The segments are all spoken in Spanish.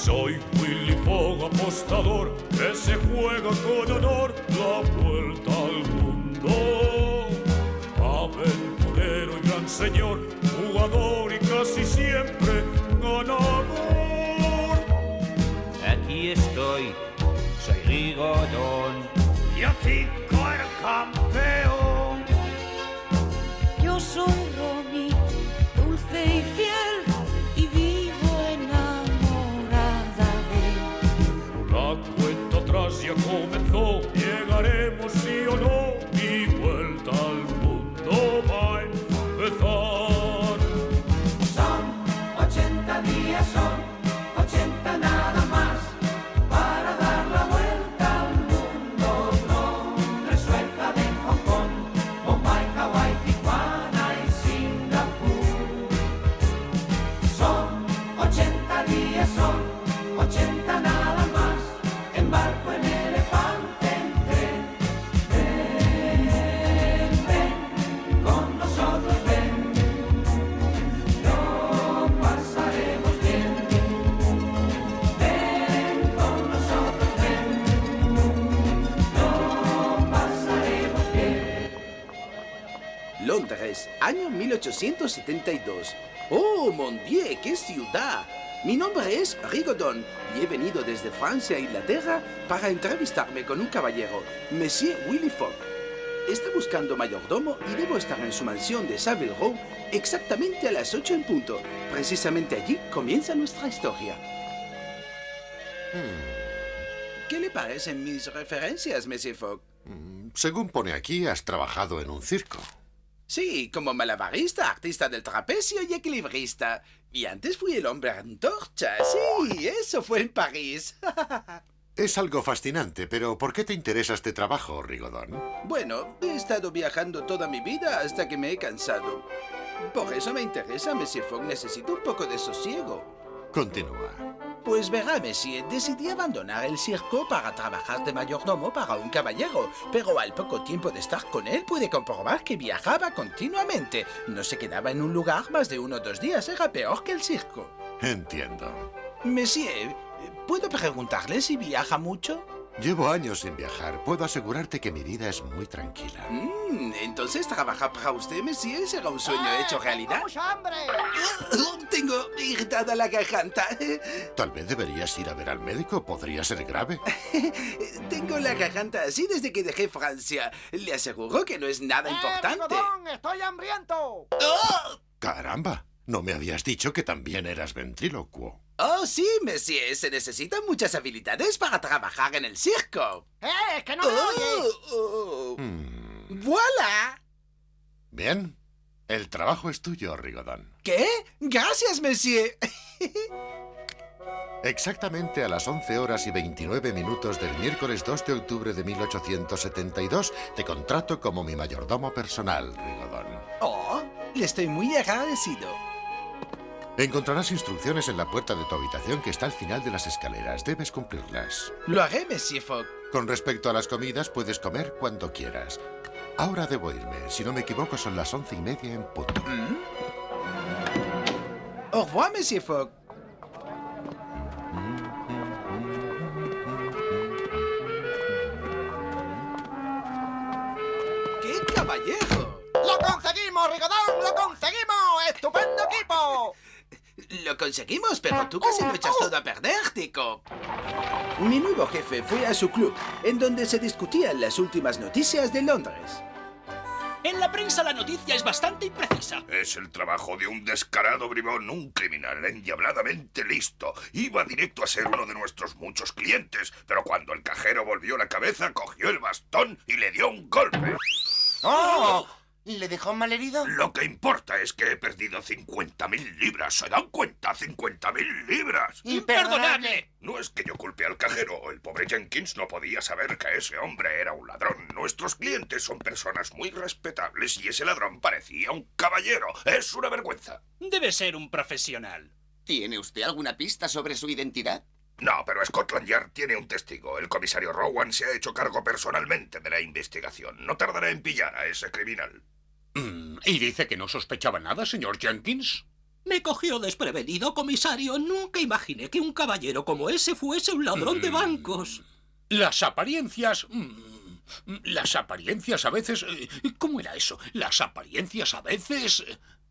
Soy Willy Fogg, apostador, que se juega con honor la vuelta al mundo. Aventurero y gran señor, jugador y casi siempre ganador. Aquí estoy, soy Rigodón. Yo Tico el campeón. Yo soy Romy, dulce y fiel, y vivo enamorada de él. La cuenta atrás ya comenzó, llegaremos sí o no, mi vuelta al mundo va a empezar. Son 80 días, son 80 nada más, para dar la vuelta al mundo. Londres, Suecia, de Hong Kong, Bombay, Hawái, Tijuana y Singapur. Son 80 días, son 80 nada más, en barco, en elefante, en tren. Ven, ven, con nosotros ven, lo pasaremos bien. Ven con nosotros ven, lo pasaremos bien. Londres, año 1872. ¡Oh, mon Dieu, qué ciudad! Mi nombre es Rigodon y he venido desde Francia a Inglaterra para entrevistarme con un caballero, Monsieur Willy Fogg. Está buscando mayordomo y debo estar en su mansión de Savile Row exactamente a las 8 en punto. Precisamente allí comienza nuestra historia. ¿Qué le parecen mis referencias, Monsieur Fogg? Según pone aquí, has trabajado en un circo. Sí, como malabarista, artista del trapecio y equilibrista. Y antes fui el hombre antorcha. Sí, eso fue en París. Es algo fascinante, pero ¿por qué te interesa este trabajo, Rigodon? Bueno, he estado viajando toda mi vida hasta que me he cansado. Por eso me interesa, Monsieur Fogg. Necesito un poco de sosiego. Continúa. Pues verá, Monsieur, decidí abandonar el circo para trabajar de mayordomo para un caballero. Pero al poco tiempo de estar con él pude comprobar que viajaba continuamente. No se quedaba en un lugar más de 1 o 2 días. Era peor que el circo. Entiendo. Monsieur, ¿puedo preguntarle si viaja mucho? Llevo años sin viajar. Puedo asegurarte que mi vida es muy tranquila. Entonces trabajar para usted, Monsieur, será un sueño hecho realidad. ¡Mucha hambre! Tengo irritada la garganta. Tal vez deberías ir a ver al médico. Podría ser grave. Tengo la garganta así desde que dejé Francia. Le aseguro que no es nada importante. Rigodón, ¡estoy hambriento! ¡Oh! ¡Caramba! ¿No me habías dicho que también eras ventrílocuo? Oh, sí, Monsieur. Se necesitan muchas habilidades para trabajar en el circo. ¡Que no me oyes! ¡Voilà! Bien. El trabajo es tuyo, Rigodon. ¿Qué? Gracias, Monsieur. Exactamente a las 11 horas y 29 minutos del miércoles 2 de octubre de 1872, te contrato como mi mayordomo personal, Rigodon. Oh, le estoy muy agradecido. Encontrarás instrucciones en la puerta de tu habitación que está al final de las escaleras. Debes cumplirlas. Lo haré, Monsieur Fogg. Con respecto a las comidas, puedes comer cuando quieras. Ahora debo irme. Si no me equivoco, son las 11:30 en punto. Au revoir, Monsieur Fogg. ¡Qué caballero! ¡Lo conseguimos, Rigodón! ¡Lo conseguimos! ¡Estupendo equipo! Lo conseguimos, pero tú casi lo echas todo a perder, Tico. Mi nuevo jefe fue a su club, en donde se discutían las últimas noticias de Londres. En la prensa la noticia es bastante imprecisa. Es el trabajo de un descarado bribón, un criminal endiabladamente listo. Iba directo a ser uno de nuestros muchos clientes, pero cuando el cajero volvió la cabeza, cogió el bastón y le dio un golpe. ¡Oh! ¿Le dejó malherido? Lo que importa es que he perdido 50.000 libras. ¿Se dan cuenta? ¡50.000 libras! ¡Imperdonable! No es que yo culpe al cajero. El pobre Jenkins no podía saber que ese hombre era un ladrón. Nuestros clientes son personas muy respetables y ese ladrón parecía un caballero. ¡Es una vergüenza! Debe ser un profesional. ¿Tiene usted alguna pista sobre su identidad? No, pero Scotland Yard tiene un testigo. El comisario Rowan se ha hecho cargo personalmente de la investigación. No tardará en pillar a ese criminal. ¿Y dice que no sospechaba nada, señor Jenkins? Me cogió desprevenido, comisario. Nunca imaginé que un caballero como ese fuese un ladrón de bancos. Las apariencias... Las apariencias a veces... ¿Cómo era eso? Las apariencias a veces...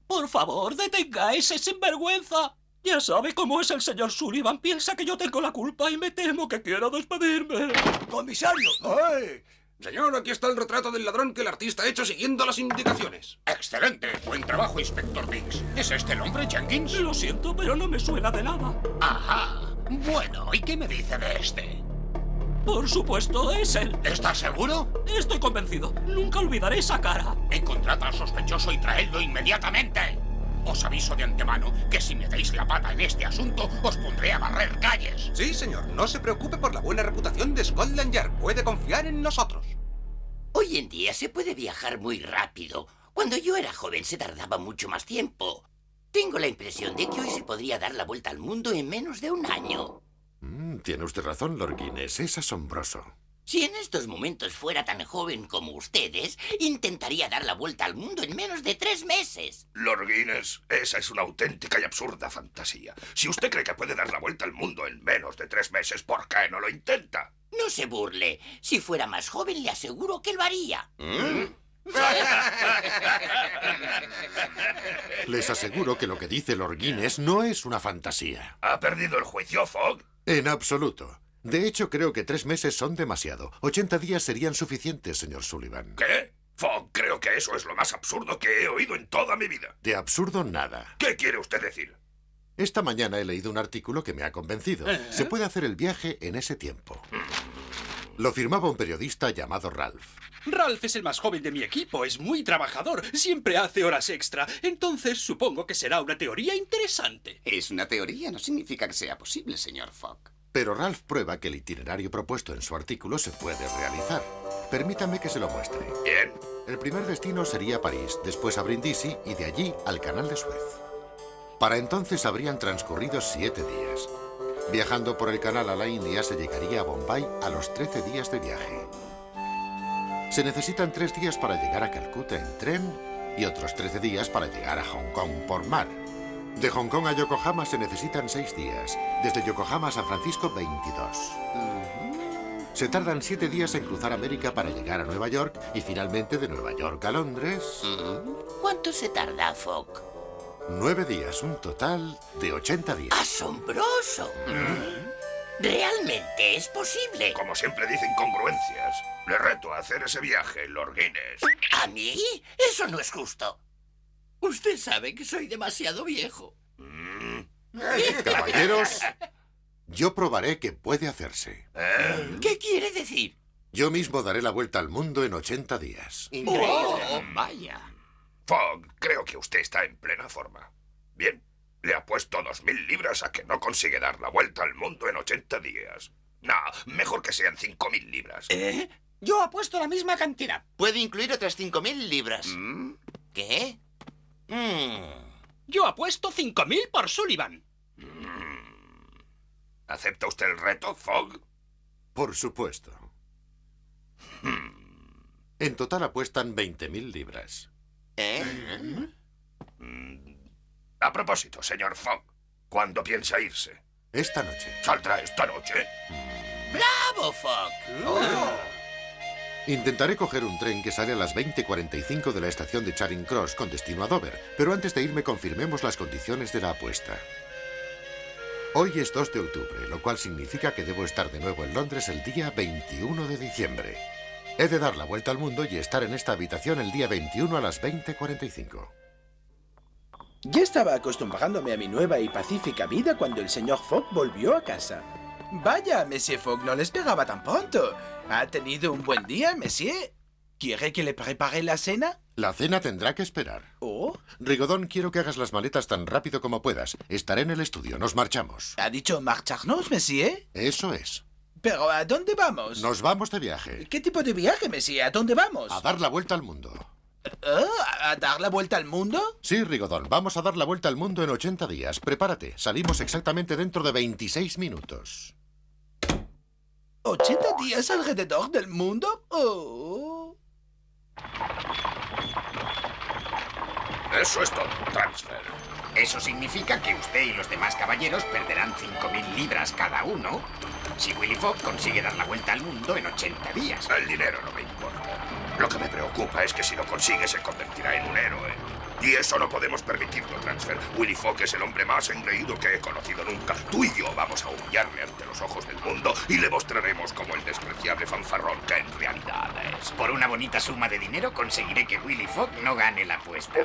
Por favor, detenga a ese sinvergüenza. Ya sabe cómo es el señor Sullivan. Piensa que yo tengo la culpa y me temo que quiera despedirme. ¡Comisario! ¡Ay! Señor, aquí está el retrato del ladrón que el artista ha hecho siguiendo las indicaciones. ¡Excelente! Buen trabajo, Inspector Biggs. ¿Es este el hombre, Jenkins? Lo siento, pero no me suena de nada. Ajá. Bueno, ¿y qué me dice de este? Por supuesto, es él. ¿Estás seguro? Estoy convencido. Nunca olvidaré esa cara. Encontrad al sospechoso y traedlo inmediatamente. Os aviso de antemano que si metéis la pata en este asunto, os pondré a barrer calles. Sí, señor. No se preocupe por la buena reputación de Scotland Yard. Puede confiar en nosotros. Hoy en día se puede viajar muy rápido. Cuando yo era joven se tardaba mucho más tiempo. Tengo la impresión de que hoy se podría dar la vuelta al mundo en menos de un año. Tiene usted razón, Lord Guinness. Es asombroso. Si en estos momentos fuera tan joven como ustedes, intentaría dar la vuelta al mundo en menos de 3 meses. Lord Guinness, esa es una auténtica y absurda fantasía. Si usted cree que puede dar la vuelta al mundo en menos de 3 meses, ¿por qué no lo intenta? No se burle. Si fuera más joven, le aseguro que lo haría. Les aseguro que lo que dice Lord Guinness no es una fantasía. ¿Ha perdido el juicio, Fogg? En absoluto. De hecho, creo que 3 meses son demasiado. 80 días serían suficientes, señor Sullivan. ¿Qué? Fogg, creo que eso es lo más absurdo que he oído en toda mi vida. De absurdo, nada. ¿Qué quiere usted decir? Esta mañana he leído un artículo que me ha convencido. Se puede hacer el viaje en ese tiempo. Lo firmaba un periodista llamado Ralph. Ralph es el más joven de mi equipo. Es muy trabajador. Siempre hace horas extra. Entonces supongo que será una teoría interesante. Es una teoría, no significa que sea posible, señor Fogg. Pero Ralph prueba que el itinerario propuesto en su artículo se puede realizar. Permítame que se lo muestre. Bien. El primer destino sería París, después a Brindisi y de allí al Canal de Suez. Para entonces habrían transcurrido 7 días. Viajando por el canal a la India se llegaría a Bombay a los 13 días de viaje. Se necesitan 3 días para llegar a Calcuta en tren y otros 13 días para llegar a Hong Kong por mar. De Hong Kong a Yokohama se necesitan 6 días. Desde Yokohama a San Francisco, 22. Se tardan 7 días en cruzar América para llegar a Nueva York y finalmente de Nueva York a Londres. ¿Cuánto se tarda, Fogg? 9 días, un total de 80 días. ¡Asombroso! ¿Realmente es posible? Como siempre dicen incongruencias. Le reto a hacer ese viaje, Lord Guinness. ¿A mí? Eso no es justo. Usted sabe que soy demasiado viejo. Caballeros, yo probaré que puede hacerse. ¿Qué quiere decir? Yo mismo daré la vuelta al mundo en 80 días. Vaya. Fogg, creo que usted está en plena forma. Bien, le apuesto 2000 libras a que no consigue dar la vuelta al mundo en 80 días. No, mejor que sean 5000 libras. Yo apuesto la misma cantidad. Puede incluir otras 5000 libras. ¿Qué? Yo apuesto 5000 por Sullivan. ¿Acepta usted el reto, Fogg? Por supuesto. En total apuestan 20.000 libras. A propósito, señor Fogg, ¿cuándo piensa irse? Esta noche. ¿Saldrá esta noche? ¡Bravo, Fogg! Intentaré coger un tren que sale a las 20:45 de la estación de Charing Cross con destino a Dover, pero antes de irme confirmemos las condiciones de la apuesta. Hoy es 2 de octubre, lo cual significa que debo estar de nuevo en Londres el día 21 de diciembre. He de dar la vuelta al mundo y estar en esta habitación el día 21 a las 20:45. Ya estaba acostumbrándome a mi nueva y pacífica vida cuando el señor Fogg volvió a casa. Vaya, Monsieur Fogg, no le esperaba tan pronto. ¿Ha tenido un buen día, Monsieur? ¿Quiere que le prepare la cena? La cena tendrá que esperar. ¿Oh? Rigodón, quiero que hagas las maletas tan rápido como puedas. Estaré en el estudio, nos marchamos. ¿Ha dicho marcharnos, Monsieur? Eso es. ¿Pero a dónde vamos? Nos vamos de viaje. ¿Qué tipo de viaje, Monsieur? ¿A dónde vamos? A dar la vuelta al mundo. ¿A dar la vuelta al mundo? Sí, Rigodón, vamos a dar la vuelta al mundo en 80 días. Prepárate, salimos exactamente dentro de 26 minutos. ¿80 días alrededor del mundo? Oh. Eso es todo, transfer. Eso significa que usted y los demás caballeros perderán 5.000 libras cada uno si Willy Fogg consigue dar la vuelta al mundo en 80 días. El dinero no me importa. Lo que me preocupa es que si lo consigue se convertirá en un héroe. Y eso no podemos permitirlo, Transfer. Willy Fogg es el hombre más engreído que he conocido nunca. Tú y yo vamos a humillarle ante los ojos del mundo y le mostraremos como el despreciable fanfarrón que en realidad es. Por una bonita suma de dinero conseguiré que Willy Fogg no gane la apuesta.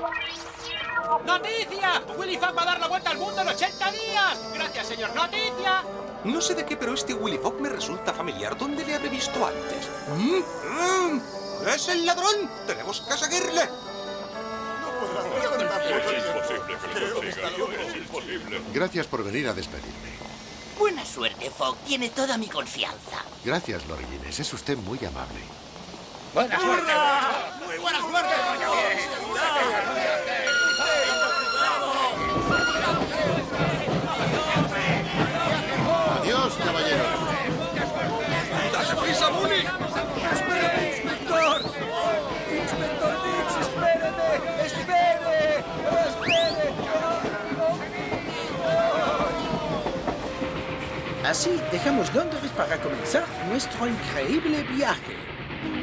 ¡Noticia! ¡Willy Fogg va a dar la vuelta al mundo en 80 días! ¡Gracias, señor Noticia! No sé de qué, pero este Willy Fogg me resulta familiar. ¿Dónde le habré visto antes? ¡Es el ladrón! ¡Tenemos que seguirle! Es imposible que lo consiga. Es imposible. Gracias por venir a despedirme. Buena suerte, Fogg. Tiene toda mi confianza. Gracias, Lord Guinness. Es usted muy amable. ¡Buena suerte! ¡Muy buena suerte! Adiós, caballeros. ¡Date prisa, Bully! ¡Espérame, inspector! ¡Inspector Dix, espéreme! ¡Espere! ¡Espere! Así dejamos Londres para comenzar nuestro increíble viaje.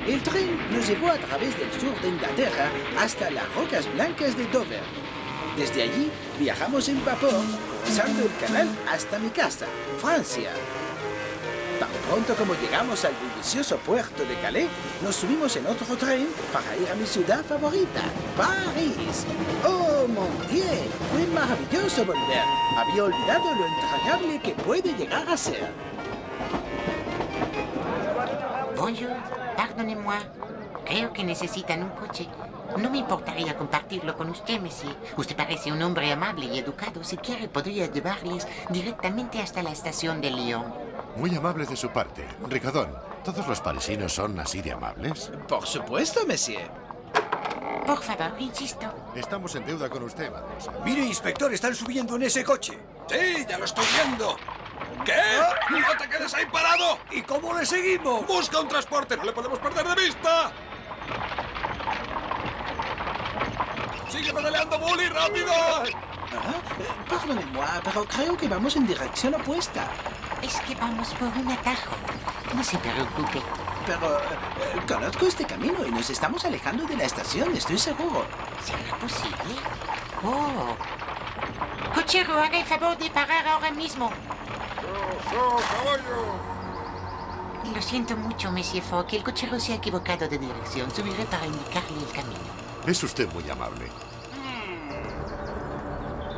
El tren nos llevó a través del sur de Inglaterra hasta las Rocas Blancas de Dover. Desde allí viajamos en vapor, cruzando el canal hasta mi casa, Francia. Tan pronto como llegamos al bullicioso puerto de Calais, nos subimos en otro tren para ir a mi ciudad favorita, París. ¡Oh, mon Dieu! Fue maravilloso volver. Había olvidado lo entrañable que puede llegar a ser. Bonjour, pardonnez-moi. Creo que necesitan un coche. No me importaría compartirlo con usted, monsieur. Usted parece un hombre amable y educado. Si quiere, podría llevarles directamente hasta la estación de Lyon. Muy amable de su parte. Ricardón, ¿todos los parisinos son así de amables? Por supuesto, monsieur. Por favor, insisto. Estamos en deuda con usted, mademoiselle. Mire, inspector, están subiendo en ese coche. ¡Sí, ya lo estoy viendo! ¿Qué? ¡No te quedes ahí parado! ¿Y cómo le seguimos? ¡Busca un transporte! ¡No le podemos perder de vista! ¡Sigue pedaleando, Bully! ¡Rápido! Perdóneme-moi, pero creo que vamos en dirección opuesta. Es que vamos por un atajo. No se preocupe. Pero conozco este camino y nos estamos alejando de la estación, estoy seguro. ¿Será posible? ¡Oh! Cochero, haga el favor de parar ahora mismo. ¡Caballo! Lo siento mucho, Monsieur Fogg. El cochero se ha equivocado de dirección. Subiré para indicarle el camino. Es usted muy amable.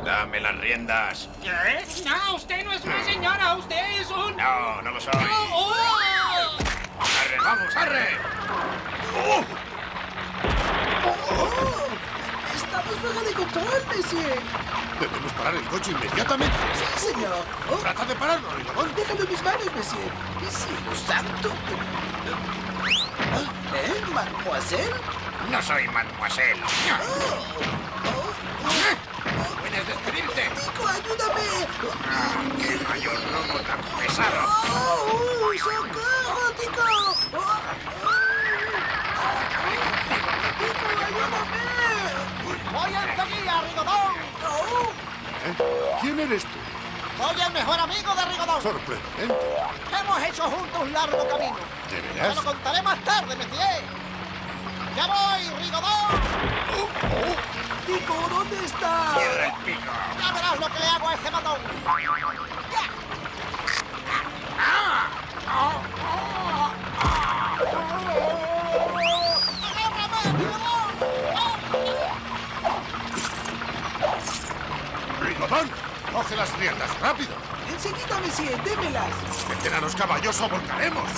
Dame las riendas. ¿Qué? No, usted no es una señora, usted es un... No, no lo soy. ¡Oh! ¡Arre, vamos, arre! ¡Estamos fuera de control, monsieur! Debemos parar el coche inmediatamente. ¡Sí, señor! Trata de pararlo, Ricardón. Déjalo en mis manos, monsieur. ¡Cielo santo! ¿Mademoiselle? No soy mademoiselle. ¡Puedes despedirte! ¡Tico, ayúdame! ¡Qué mayor robo tan pesado! ¡Socorro, Tico! ¡Tico, ayúdame! ¡Voy enseguida, Rigodón! ¿Quién eres tú? ¡Soy el mejor amigo de Rigodón! Sorprendente. Hemos hecho juntos un largo camino. ¿De Te veras? lo contaré más tarde, monsieur. ¡Ya voy, Rigodón! ¡Tico, ¿dónde estás? ¡Cierra el pico! ¡Ya verás lo que le hago a ese matón! ¡Ricardón! ¡Coge las riendas, rápido! Enseguida, monsieur, démelas. ¡Meten a los caballos o volcaremos!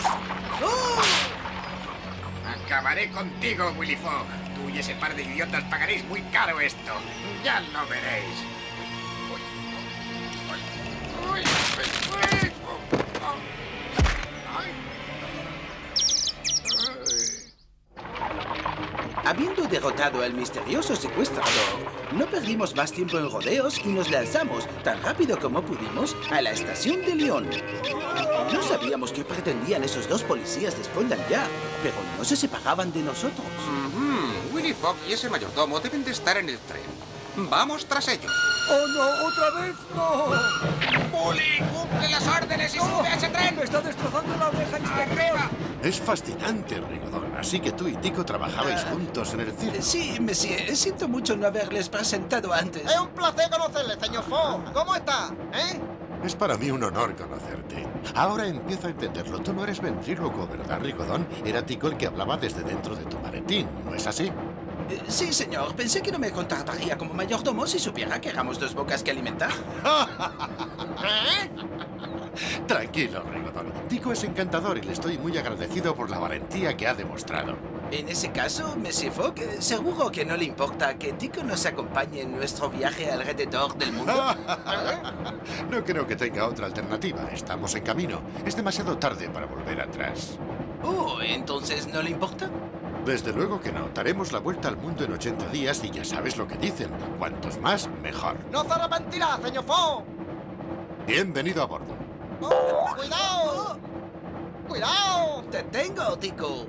Acabaré contigo, Willy Fogg. Tú y ese par de idiotas pagaréis muy caro esto. Ya lo veréis. Habiendo derrotado al misterioso secuestrador, no perdimos más tiempo en rodeos y nos lanzamos, tan rápido como pudimos, a la estación de Lyon. No sabíamos qué pretendían esos dos policías de Scotland Yard, pero no se separaban de nosotros. Willy Fogg y ese mayordomo deben de estar en el tren. ¡Vamos tras ellos! ¡Oh, no! ¡Otra vez! ¡No! ¡Bully! ¡Cumple las órdenes y sube a ese tren! ¡Me está destrozando la oreja, inspector! Es fascinante, Rigodón. Así que tú y Tico trabajabais juntos en el circo. Sí, monsieur. Siento mucho no haberles presentado antes. Es un placer conocerle, señor Fogg. ¿Cómo está? Es para mí un honor conocerte. Ahora empiezo a entenderlo. Tú no eres ventrílocuo, ¿verdad, Rigodón? Era Tico el que hablaba desde dentro de tu maletín, ¿no es así? Sí, señor. Pensé que no me contrataría como mayordomo si supiera que éramos dos bocas que alimentar. Tranquilo, Rigodón. Tico es encantador y le estoy muy agradecido por la valentía que ha demostrado. En ese caso, Monsieur Fogg, ¿seguro que no le importa que Tico nos acompañe en nuestro viaje alrededor del mundo? No creo que tenga otra alternativa. Estamos en camino. Es demasiado tarde para volver atrás. Oh, ¿entonces no le importa? Desde luego que no. Daremos la vuelta al mundo en 80 días y ya sabes lo que dicen. Cuantos más, mejor. ¡No se arrepentirá, señor Fogg! Bienvenido a bordo. Oh, ¡cuidado! ¡Cuidado! ¡Te tengo, Tico!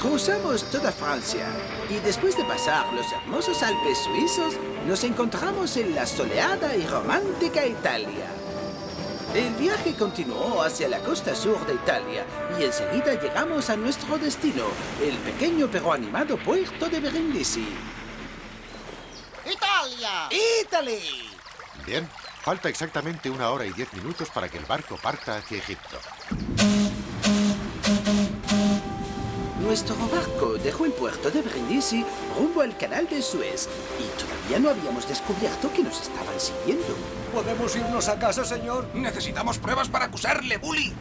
Cruzamos toda Francia y después de pasar los hermosos Alpes suizos, nos encontramos en la soleada y romántica Italia. El viaje continuó hacia la costa sur de Italia y enseguida llegamos a nuestro destino, el pequeño pero animado puerto de Brindisi. ¡Italia! ¡Italy! Bien, falta exactamente 1 hora y 10 minutos para que el barco parta hacia Egipto. Nuestro barco dejó el puerto de Brindisi rumbo al canal de Suez y todavía no habíamos descubierto que nos estaban siguiendo. ¿Podemos irnos a casa, señor? Necesitamos pruebas para acusarle, Bully.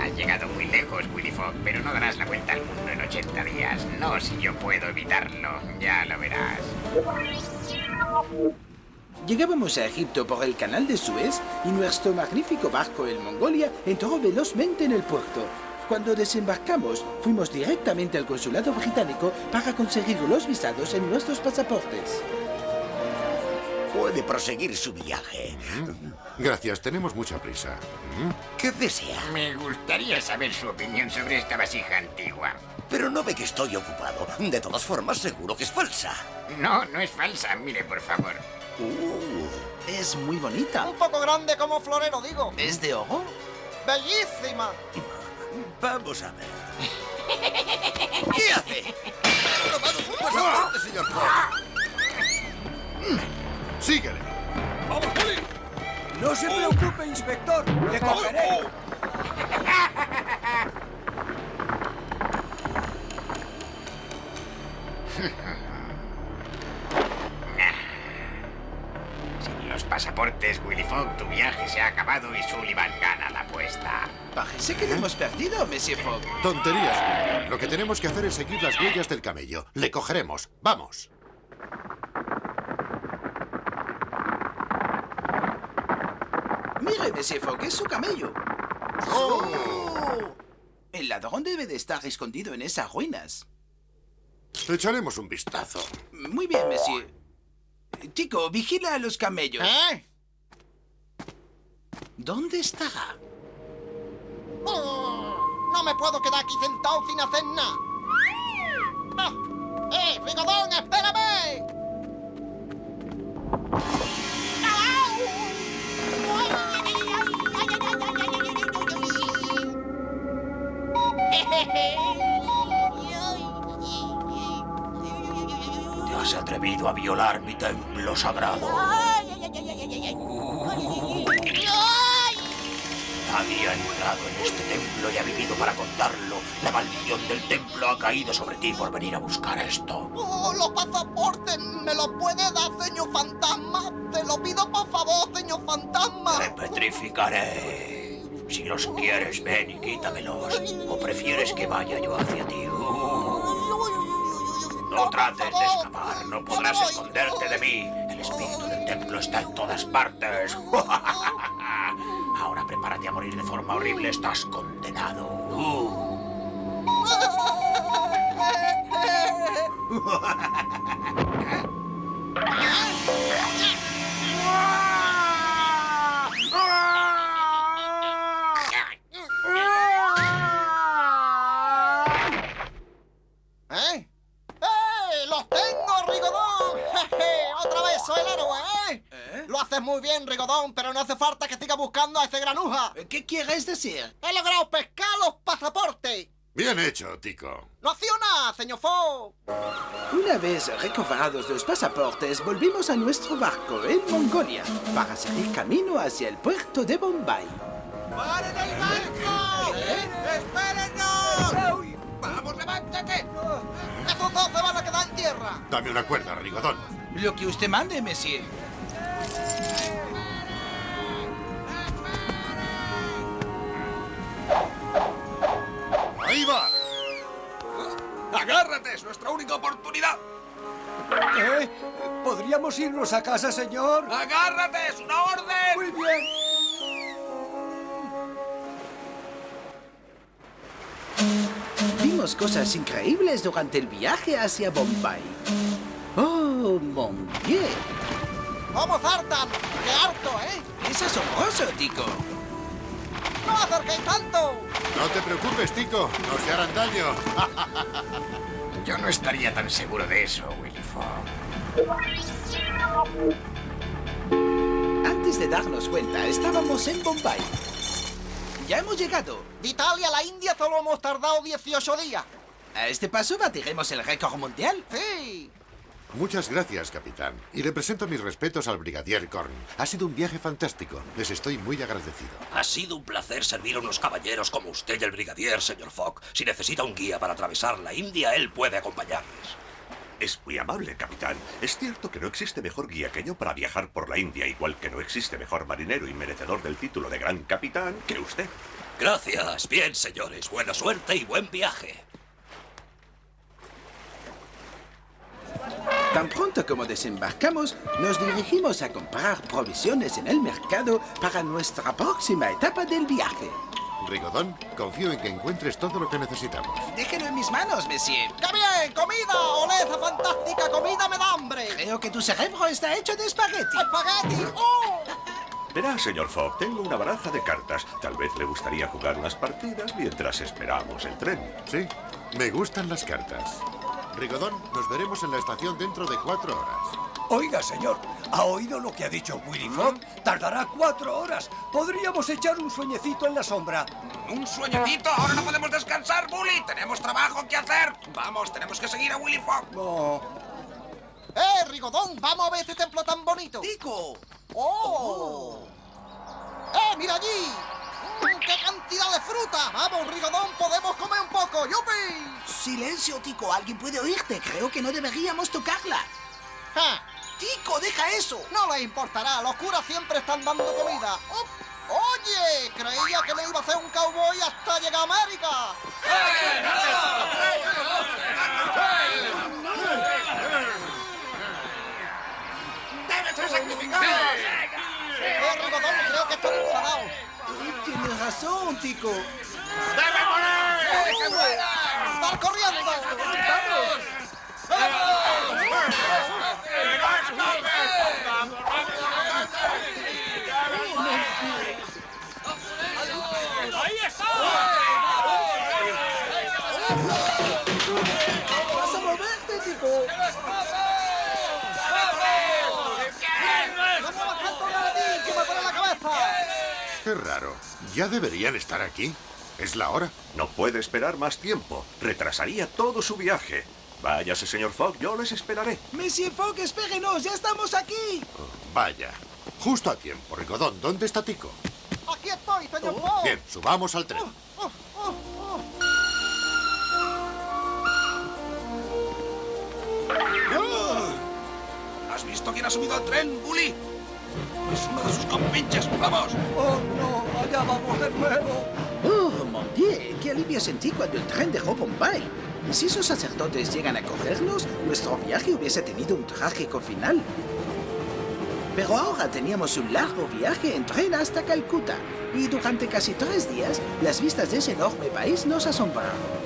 Has llegado muy lejos, Willy Fogg, pero no darás la vuelta al mundo en 80 días. No si yo puedo evitarlo. Ya lo verás. Llegábamos a Egipto por el canal de Suez y nuestro magnífico barco, el Mongolia, entró velozmente en el puerto. Cuando desembarcamos, fuimos directamente al consulado británico para conseguir los visados en nuestros pasaportes. Puede proseguir su viaje. Gracias, tenemos mucha prisa. ¿Qué desea? Me gustaría saber su opinión sobre esta vasija antigua. Pero no ve que estoy ocupado. De todas formas, seguro que es falsa. No, no es falsa. Mire, por favor. Es muy bonita. Un poco grande como florero, digo. ¿Es de oro? ¡Bellísima! Vamos a ver. ¿Qué hace? ¡Ha robado su pasaporte, señor Fogg! ¡Síguele! ¡Vamos, Bully! No se preocupe, inspector. ¡Le cogeré! Sin los pasaportes, Willy Fogg, tu viaje se ha acabado y Sullivan gana la apuesta. Parece que lo hemos perdido, Monsieur Fogg. Tonterías. Lo que tenemos que hacer es seguir las huellas del camello. Le cogeremos. ¡Vamos! Mire, Monsieur Fogg, es su camello. ¡Oh! El ladrón debe de estar escondido en esas ruinas. Echaremos un vistazo. Muy bien, Monsieur. Tico, vigila a los camellos. ¿Dónde estará? No me puedo quedar aquí sentado sin hacer nada. Rigodón, espérame! Te has atrevido a violar mi templo sagrado. Nadie ha entrado en este templo y ha vivido para contarlo. La maldición del templo ha caído sobre ti por venir a buscar esto. ¡Oh, los pasaportes! ¿Me los puede dar, señor fantasma? Te lo pido, por favor, señor fantasma. Te petrificaré. Si los quieres, ven y quítamelos. ¿O prefieres que vaya yo hacia ti? No trates de escapar. No podrás esconderte de mí. El espíritu del templo está en todas partes. Ahora prepárate a morir de forma horrible. Estás condenado. ¡Los tengo, soy el héroe, ¿eh? Lo haces muy bien, Rigodón, pero no hace falta que siga buscando a ese granuja. ¿Qué quieres decir? He logrado pescar los pasaportes. Bien hecho, Tico. No hacía nada, señor Fogg. Una vez recobrados los pasaportes, volvimos a nuestro barco en Mongolia para seguir camino hacia el puerto de Bombay. ¡Paren el barco! ¡Espérennos! ¡Vamos, levántate! ¡Estos dos se van a quedar en tierra! Dame una cuerda, Rigodón. Lo que usted mande, monsieur. ¡Ahí va! ¡Agárrate! ¡Es nuestra única oportunidad! ¿Podríamos irnos a casa, señor? ¡Agárrate! ¡Es una orden! Muy bien. Vimos cosas increíbles durante el viaje hacia Bombay. ¡Oh, mon Dieu! ¡Cómo zartan! ¡Qué harto, Es asombroso, Tico. ¡No acerquéis tanto! No te preocupes, Tico. No se harán daño. Yo no estaría tan seguro de eso, Willy Fogg. Antes de darnos cuenta, estábamos en Bombay. ¡Ya hemos llegado! De Italia a la India solo hemos tardado 18 días. A este paso batiremos el récord mundial. ¡Sí! Muchas gracias, capitán. Y le presento mis respetos al brigadier Korn. Ha sido un viaje fantástico. Les estoy muy agradecido. Ha sido un placer servir a unos caballeros como usted y el brigadier, señor Fogg. Si necesita un guía para atravesar la India, él puede acompañarles. Es muy amable, capitán. Es cierto que no existe mejor guía que yo para viajar por la India, igual que no existe mejor marinero y merecedor del título de gran capitán que usted. Gracias. Bien, señores. Buena suerte y buen viaje. Tan pronto como desembarcamos, nos dirigimos a comprar provisiones en el mercado para nuestra próxima etapa del viaje. Rigodón, confío en que encuentres todo lo que necesitamos. Déjelo en mis manos, monsieur. ¡Qué bien! ¡Comida! ¡Olé esa fantástica comida! ¡Me da hambre! Creo que tu cerebro está hecho de espagueti. ¡Espagueti! ¡Oh! Verá, señor Fogg, tengo una baraja de cartas. Tal vez le gustaría jugar unas partidas mientras esperamos el tren. Sí, me gustan las cartas. Rigodón, nos veremos en la estación dentro de 4 horas. Oiga, señor, ¿ha oído lo que ha dicho Willy Fogg? Tardará 4 horas. Podríamos echar un sueñecito en la sombra. ¿Un sueñecito? Ahora no podemos descansar, Bully. Tenemos trabajo que hacer. Vamos, tenemos que seguir a Willy Fogg. No. Rigodón! ¡Vamos a ver ese templo tan bonito! ¡Tico! ¡Oh! ¡Mira allí! ¡Qué cantidad de fruta! ¡Vamos, Rigodón! ¡Podemos comer un poco! ¡Yupi! Silencio, Tico. Alguien puede oírte. Creo que no deberíamos tocarla. ¡Ja! Tico, deja eso. No le importará. Los curas siempre están dando comida. ¡Oye! Creía que le iba a hacer un cowboy hasta llegar a América. ¡Debe ser sacrificado! Rigodón, creo que estoy enfadado. Tienes razón, Tico. ¡Debe morir! ¡Que muera! ¡Estar corriendo! ¡Vamos! ¡Ahí está! ¡Vas a moverte, Tico! ¡No muevas tanto nada de ti, que me pone la cabeza! Qué raro. ¿Ya deberían estar aquí? ¿Es la hora? No puede esperar más tiempo. Retrasaría todo su viaje. Váyase, señor Fogg, yo les esperaré. Monsieur Fogg, espérenos, ya estamos aquí. Vaya. Justo a tiempo, Rigodón. ¿Dónde está Tico? ¡Aquí estoy, señor Fogg! Bien, subamos al tren. ¿Has visto quién ha subido al tren, Bully? Es uno de sus compinches. ¡Vamos! ¡Oh, no! ¡Allá vamos de nuevo! ¡Oh, mon Dieu! ¡Qué alivio sentí cuando el tren dejó Bombay! Y si esos sacerdotes llegan a cogernos, nuestro viaje hubiese tenido un trágico final. Pero ahora teníamos un largo viaje en tren hasta Calcuta, y durante casi 3 días, las vistas de ese enorme país nos asombraron.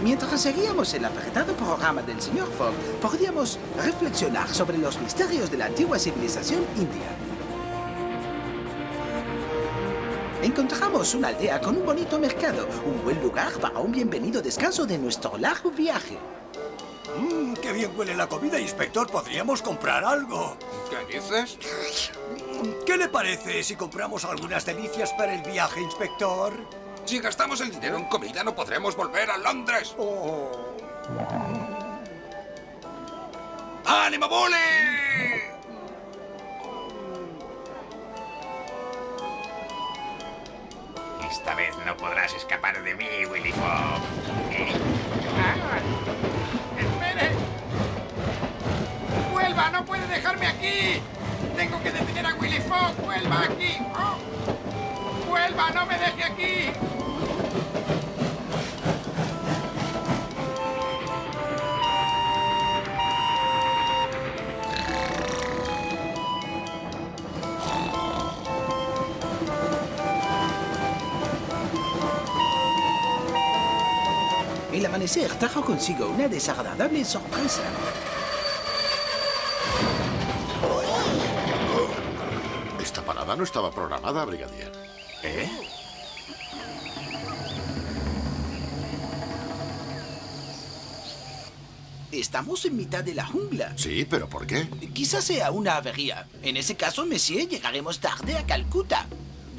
Mientras seguíamos el apretado programa del señor Fogg, podíamos reflexionar sobre los misterios de la antigua civilización india. Encontramos una aldea con un bonito mercado, un buen lugar para un bienvenido descanso de nuestro largo viaje. ¡Qué bien huele la comida, inspector! ¿Podríamos comprar algo? ¿Qué dices? ¿Qué le parece si compramos algunas delicias para el viaje, inspector? Si gastamos el dinero en comida, no podremos volver a Londres. ¡Ánimo, Bully! Esta vez no podrás escapar de mí, Willy Fogg. ¡Espere! ¡Vuelva! ¡No puede dejarme aquí! ¡Tengo que detener a Willy Fogg! ¡Vuelva aquí! ¡Oh! ¡Vuelva! ¡No me deje aquí! El amanecer trajo consigo una desagradable sorpresa. Esta parada no estaba programada, brigadier. Estamos en mitad de la jungla. Sí, pero ¿por qué? Quizás sea una avería. En ese caso, Monsieur, llegaremos tarde a Calcuta.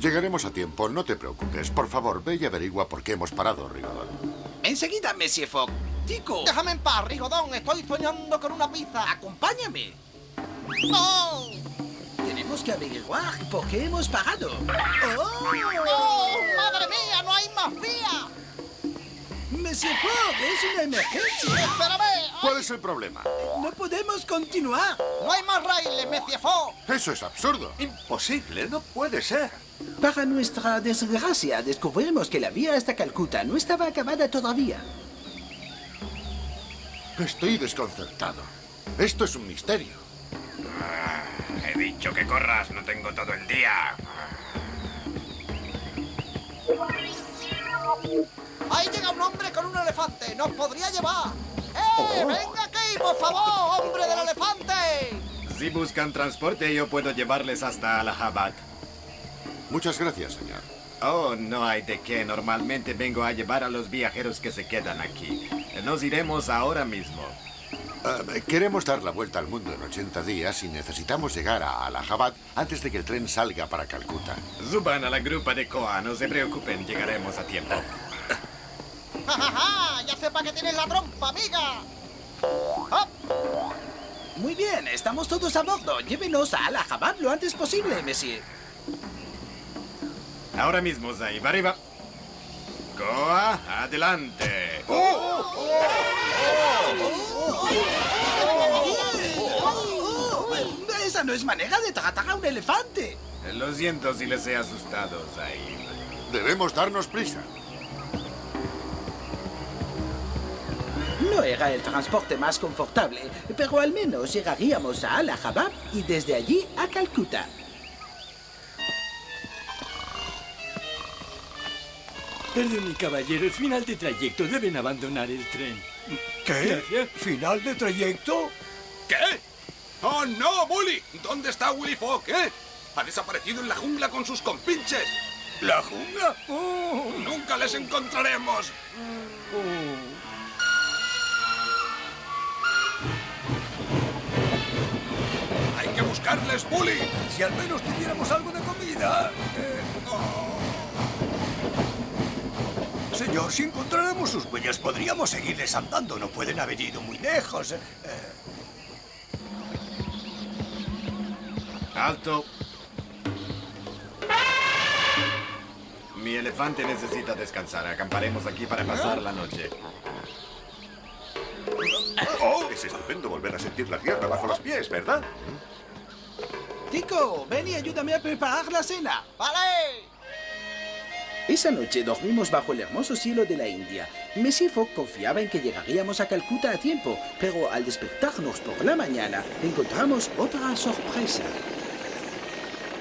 Llegaremos a tiempo, no te preocupes. Por favor, ve y averigua por qué hemos parado, Rigodón. Enseguida, Monsieur Fogg. Tico. Déjame en paz, Rigodón. Estoy soñando con una pizza. Acompáñame. ¡No! Tenemos que averiguar por qué hemos parado. ¡Oh! ¡Madre mía! ¡No hay más vía! Monsieur Fogg, es una emergencia. ¡Espérame! ¿Cuál es el problema? No podemos continuar. ¡No hay más raíles, Monsieur Fogg! Eso es absurdo. Imposible, no puede ser. Para nuestra desgracia, descubrimos que la vía hasta Calcuta no estaba acabada todavía. Estoy desconcertado. Esto es un misterio. He dicho que corras, no tengo todo el día. Ahí llega un hombre con un elefante. ¡Nos podría llevar! ¡Venga aquí, por favor, hombre del elefante! Si buscan transporte, yo puedo llevarles hasta Allahabad. Muchas gracias, señor. Oh, no hay de qué. Normalmente vengo a llevar a los viajeros que se quedan aquí. Nos iremos ahora mismo. Queremos dar la vuelta al mundo en 80 días y necesitamos llegar a Allahabad antes de que el tren salga para Calcuta. Suban a la grupa de Koa, no se preocupen, llegaremos a tiempo. ¡Ja, ja, ja! ¡Ya sepa que tienes la trompa, amiga! ¡Hop! Muy bien, estamos todos a bordo. Llévenos a Allahabad lo antes posible, Monsieur. Ahora mismo, Zaib, arriba. Koa, adelante. Esa no es manera de tratar a un elefante. Lo siento si les he asustado, Zaib. Debemos darnos prisa. No era el transporte más confortable, pero al menos llegaríamos a Allahabad y desde allí a Calcuta. Perdón, caballero, el final de trayecto. Deben abandonar el tren. ¿Qué? Gracias. ¿Final de trayecto? ¿Qué? ¡Oh, no, Bully! ¿Dónde está Willy Fogg, Ha desaparecido en la jungla con sus compinches. ¿La jungla? ¡Nunca les encontraremos! ¡Hay que buscarles, Bully! Si al menos tuviéramos algo de comida. Señor, si encontráramos sus huellas, podríamos seguirles andando. No pueden haber ido muy lejos. ¡Alto! Mi elefante necesita descansar. Acamparemos aquí para pasar la noche. ¡Oh! Es estupendo volver a sentir la tierra bajo los pies, ¿verdad? Tico, ven y ayúdame a preparar la cena. ¡Vale! Esa noche dormimos bajo el hermoso cielo de la India. Monsieur Fogg confiaba en que llegaríamos a Calcuta a tiempo, pero al despertarnos por la mañana encontramos otra sorpresa.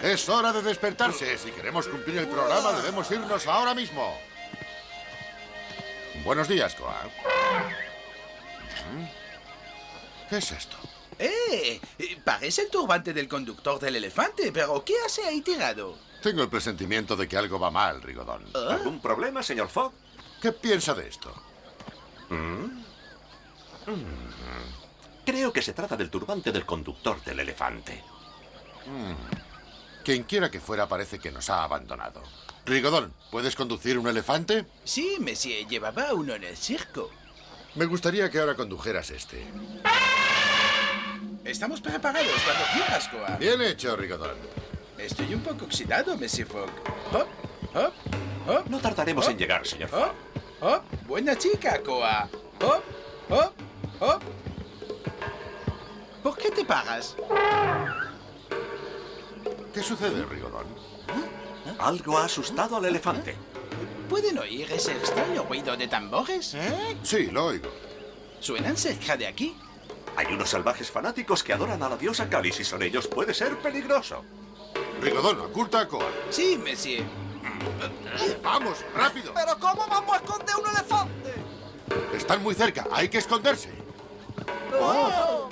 Es hora de despertarse. Si queremos cumplir el programa, debemos irnos ahora mismo. Buenos días, Koa. ¿Qué es esto? Parece el turbante del conductor del elefante, pero ¿qué hace ahí tirado? Tengo el presentimiento de que algo va mal, Rigodón. ¿Algún problema, señor Fogg? ¿Qué piensa de esto? Creo que se trata del turbante del conductor del elefante. Quien quiera que fuera parece que nos ha abandonado. Rigodón, ¿puedes conducir un elefante? Sí, monsieur, llevaba uno en el circo. Me gustaría que ahora condujeras este. Estamos preparados cuando quieras, Koa. Bien hecho, Rigodón. Estoy un poco oxidado, monsieur Fogg. Hop, hop, hop. No tardaremos en llegar, señor Fogg. Hop, hop. Buena chica, Koa. Hop, hop, hop. ¿Por qué te paras? ¿Qué sucede, Rigodón? Algo ha asustado al elefante. ¿Pueden oír ese extraño ruido de tambores? Sí, lo oigo. ¿Suenan cerca de aquí? Hay unos salvajes fanáticos que adoran a la diosa Kali. Si son ellos, puede ser peligroso. Rigodón, oculta a Koa. Sí, monsieur. ¡Vamos, rápido! ¿Pero cómo vamos a esconder un elefante? Están muy cerca, hay que esconderse. Oh.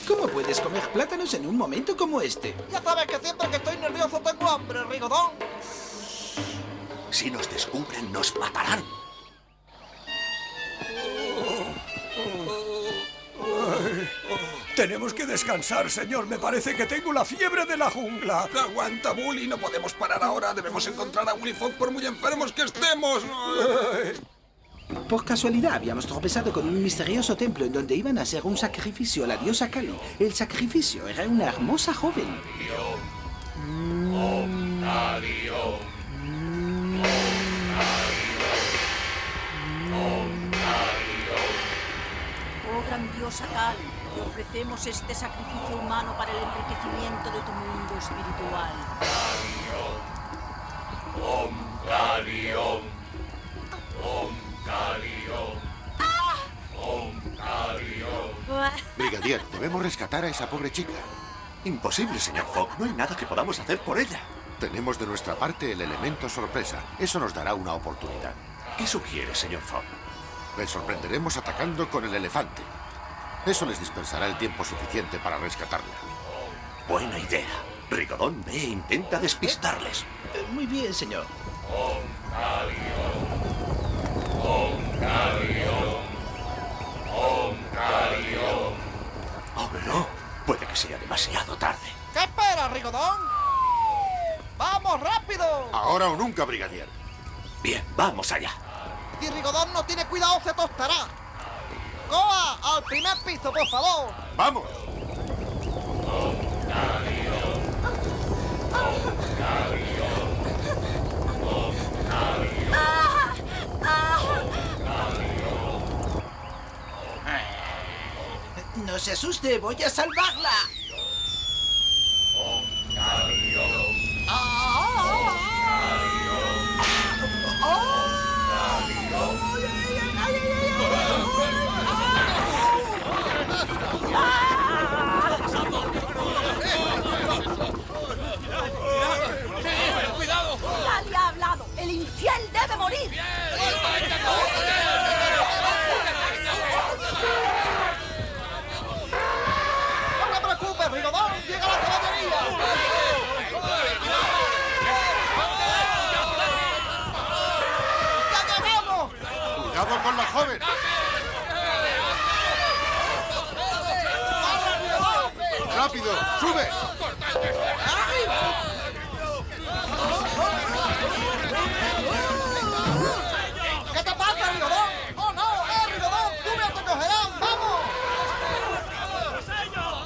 ¿Cómo puedes comer plátanos en un momento como este? Ya sabes que siempre que estoy nervioso tengo hambre, Rigodón. Si nos descubren, nos matarán. Tenemos que descansar, señor. Me parece que tengo la fiebre de la jungla. Aguanta, Bully. No podemos parar ahora. Debemos encontrar a Willy Fogg por muy enfermos que estemos. Por casualidad habíamos tropezado con un misterioso templo en donde iban a hacer un sacrificio a la diosa Kali. El sacrificio era una hermosa joven. Oh grandiosa Kali, te ofrecemos este sacrificio humano para el enriquecimiento de tu mundo espiritual. Om Kali Om. Om Kali Om. Om Kali Om. Brigadier, debemos rescatar a esa pobre chica. Imposible, señor Fogg. No hay nada que podamos hacer por ella. Tenemos de nuestra parte el elemento sorpresa. Eso nos dará una oportunidad. ¿Qué sugiere, señor Fogg? Les sorprenderemos atacando con el elefante. Eso les dispensará el tiempo suficiente para rescatarla. Buena idea. Rigodón ve e intenta despistarles. Muy bien, señor. Om Kali Om. Om Kali Om. Om Kali Om. Oh, no. Puede que sea demasiado tarde. ¿Qué esperas, Rigodón? ¡Vamos, rápido! Ahora o nunca, Brigadier. Bien, vamos allá. Si Rigodón no tiene cuidado, se tostará. ¡Koa! ¡Al primer piso, por favor! ¡Vamos! Om Kali Om. Om Kali Om. Om Kali Om. No se asuste, voy a salvarla. Om Kali Om. ¡Cuidado! Nadie ha hablado. El infiel debe morir. ¡No te preocupes, Rigodón! ¡Llega la caballería! ¡Ya llegamos! ¡Cuidado con la joven! ¡Rápido! ¡Sube! ¿Qué te pasa, Rigodón? ¡Oh, no! Rigodón! ¡Sube o te cogerán! ¡Vamos!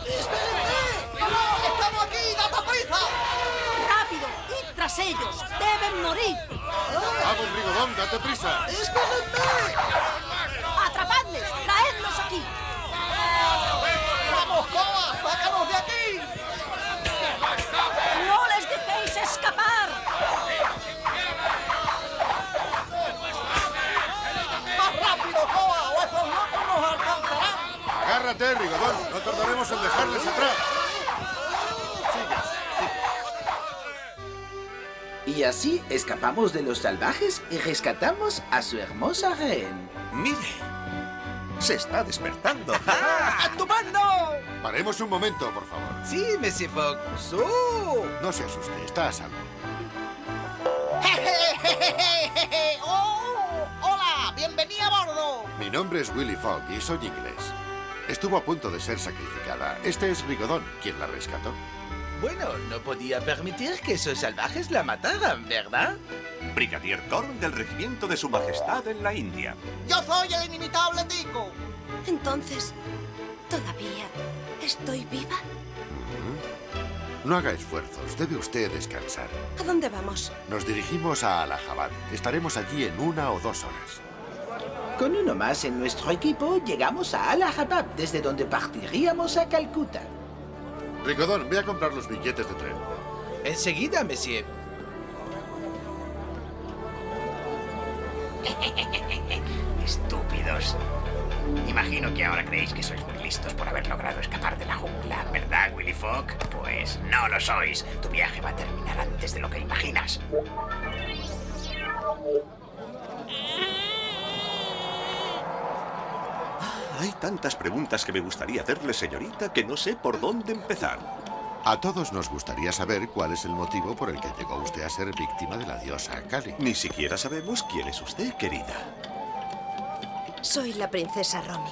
¡Espérenme! ¡Vamos! ¡Estamos aquí! ¡Date prisa! ¡Rápido! ¡Id tras ellos! ¡Deben morir! ¡Vamos, Rigodón! ¡Date prisa! ¡Espérenme! ¡Atrapadles! ¡Traedlos aquí! ¡Vamos, Koa! ¡Sácanos de aquí! ¡No les dejéis escapar! ¡Más rápido, Koa! ¡O esos locos nos alcanzarán! Agárrate, Rigodón. No tardaremos en dejarles atrás. Y así escapamos de los salvajes y rescatamos a su hermosa reina. Mire, se está despertando. ¡Estupendo! Paremos un momento, por favor. Sí, monsieur Fogg. No se asuste, está a salvo. ¡Oh! ¡Hola! ¡Bienvenida a bordo! Mi nombre es Willy Fogg y soy inglés. Estuvo a punto de ser sacrificada. Este es Rigodon, quien la rescató. Bueno, no podía permitir que esos salvajes la mataran, ¿verdad? Brigadier Corn del Regimiento de Su Majestad en la India. ¡Yo soy el inimitable Tico! Entonces, ¿todavía estoy viva? No haga esfuerzos, debe usted descansar. ¿A dónde vamos? Nos dirigimos a Allahabad. Estaremos allí en 1 o 2 horas. Con uno más en nuestro equipo, llegamos a Allahabad, desde donde partiríamos a Calcuta. Rigodon, ve a comprar los billetes de tren. Enseguida, monsieur. Estúpidos. Imagino que ahora creéis que sois muy listos por haber logrado escapar de la jungla, ¿verdad, Willy Fogg? Pues no lo sois. Tu viaje va a terminar antes de lo que imaginas. Hay tantas preguntas que me gustaría hacerle, señorita, que no sé por dónde empezar. A todos nos gustaría saber cuál es el motivo por el que llegó usted a ser víctima de la diosa Kali. Ni siquiera sabemos quién es usted, querida. Soy la princesa Romy.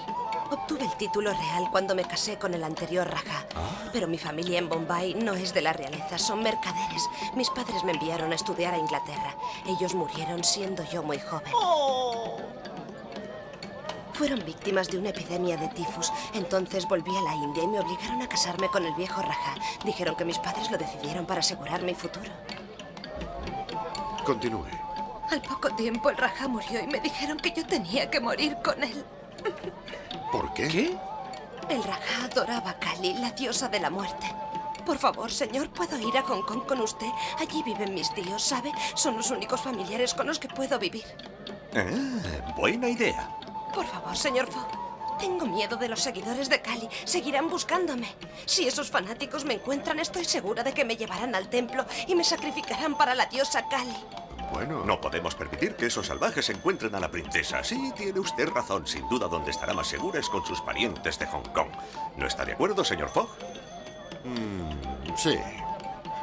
Obtuve el título real cuando me casé con el anterior Rajá. Pero mi familia en Bombay no es de la realeza, son mercaderes. Mis padres me enviaron a estudiar a Inglaterra. Ellos murieron siendo yo muy joven. Fueron víctimas de una epidemia de tifus. Entonces volví a la India y me obligaron a casarme con el viejo Rajá. Dijeron que mis padres lo decidieron para asegurar mi futuro. Continúe. Al poco tiempo el Rajá murió y me dijeron que yo tenía que morir con él. ¿Por qué? ¿Qué? El Rajá adoraba a Kali, la diosa de la muerte. Por favor, señor, ¿puedo ir a Hong Kong con usted? Allí viven mis tíos, ¿sabe? Son los únicos familiares con los que puedo vivir. Buena idea. Por favor, señor Fogg. Tengo miedo de los seguidores de Kali. Seguirán buscándome. Si esos fanáticos me encuentran, estoy segura de que me llevarán al templo y me sacrificarán para la diosa Kali. Bueno... No podemos permitir que esos salvajes encuentren a la princesa. Sí, tiene usted razón. Sin duda, donde estará más segura es con sus parientes de Hong Kong. ¿No está de acuerdo, señor Fogg? Sí.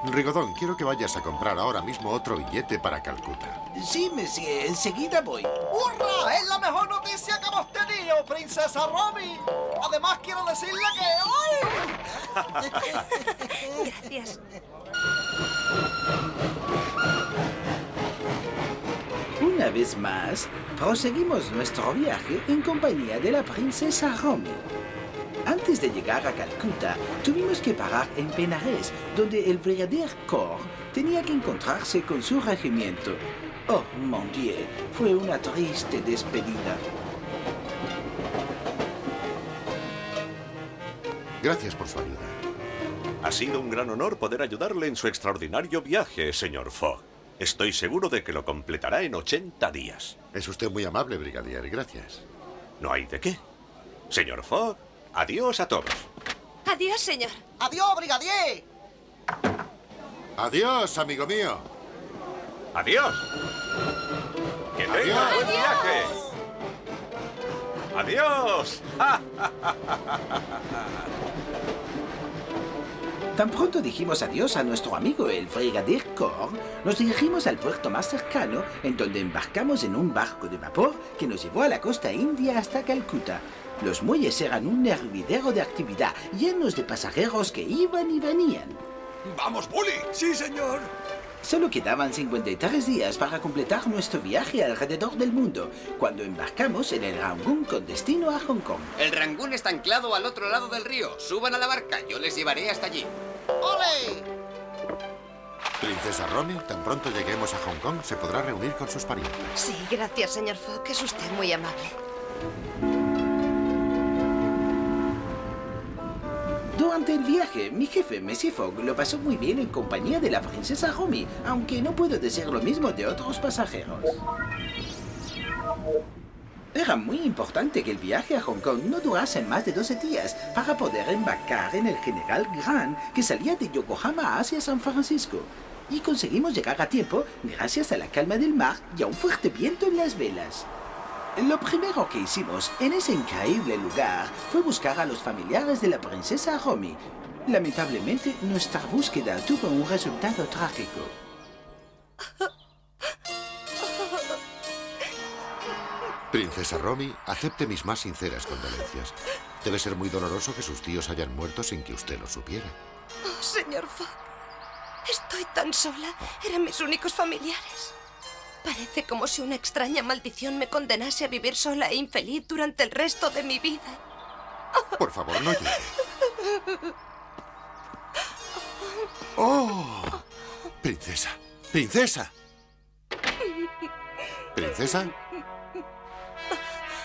Rigodon, quiero que vayas a comprar ahora mismo otro billete para Calcuta. Sí, monsieur, enseguida voy. ¡Hurra! ¡Es la mejor noticia que hemos tenido, princesa Romy! Además, quiero decirle que... Gracias. Una vez más, proseguimos nuestro viaje en compañía de la princesa Romy. Antes de llegar a Calcuta, tuvimos que parar en Benares, donde el Brigadier Corn tenía que encontrarse con su regimiento. Oh, mon Dieu, fue una triste despedida. Gracias por su ayuda. Ha sido un gran honor poder ayudarle en su extraordinario viaje, señor Fogg. Estoy seguro de que lo completará en 80 días. Es usted muy amable, Brigadier. Gracias. No hay de qué. Señor Fogg, adiós a todos. Adiós, señor. ¡Adiós, brigadier! Adiós, amigo mío. Adiós. Que tenga buen viaje. Adiós. Tan pronto dijimos adiós a nuestro amigo el Brigadier Corn, nos dirigimos al puerto más cercano, en donde embarcamos en un barco de vapor que nos llevó a la costa india hasta Calcuta. Los muelles eran un hervidero de actividad, llenos de pasajeros que iban y venían. ¡Vamos, Bully! ¡Sí, señor! Solo quedaban 53 días para completar nuestro viaje alrededor del mundo, cuando embarcamos en el Rangoon con destino a Hong Kong. El Rangoon está anclado al otro lado del río. Suban a la barca, yo les llevaré hasta allí. ¡Ole! Princesa Romy, tan pronto lleguemos a Hong Kong, se podrá reunir con sus parientes. Sí, gracias, señor Fogg. Es usted muy amable. Durante el viaje, mi jefe, Monsieur Fogg, lo pasó muy bien en compañía de la princesa Romy, aunque no puedo decir lo mismo de otros pasajeros. Era muy importante que el viaje a Hong Kong no durase más de 12 días para poder embarcar en el General Grant que salía de Yokohama hacia San Francisco. Y conseguimos llegar a tiempo gracias a la calma del mar y a un fuerte viento en las velas. Lo primero que hicimos en ese increíble lugar fue buscar a los familiares de la princesa Romy. Lamentablemente, nuestra búsqueda tuvo un resultado trágico. Princesa Romy, acepte mis más sinceras condolencias. Debe ser muy doloroso que sus tíos hayan muerto sin que usted lo supiera. Oh, señor Fogg. Estoy tan sola. Eran mis únicos familiares. Parece como si una extraña maldición me condenase a vivir sola e infeliz durante el resto de mi vida. Por favor, no llore. ¡Oh! Princesa. ¡Princesa! ¿Princesa?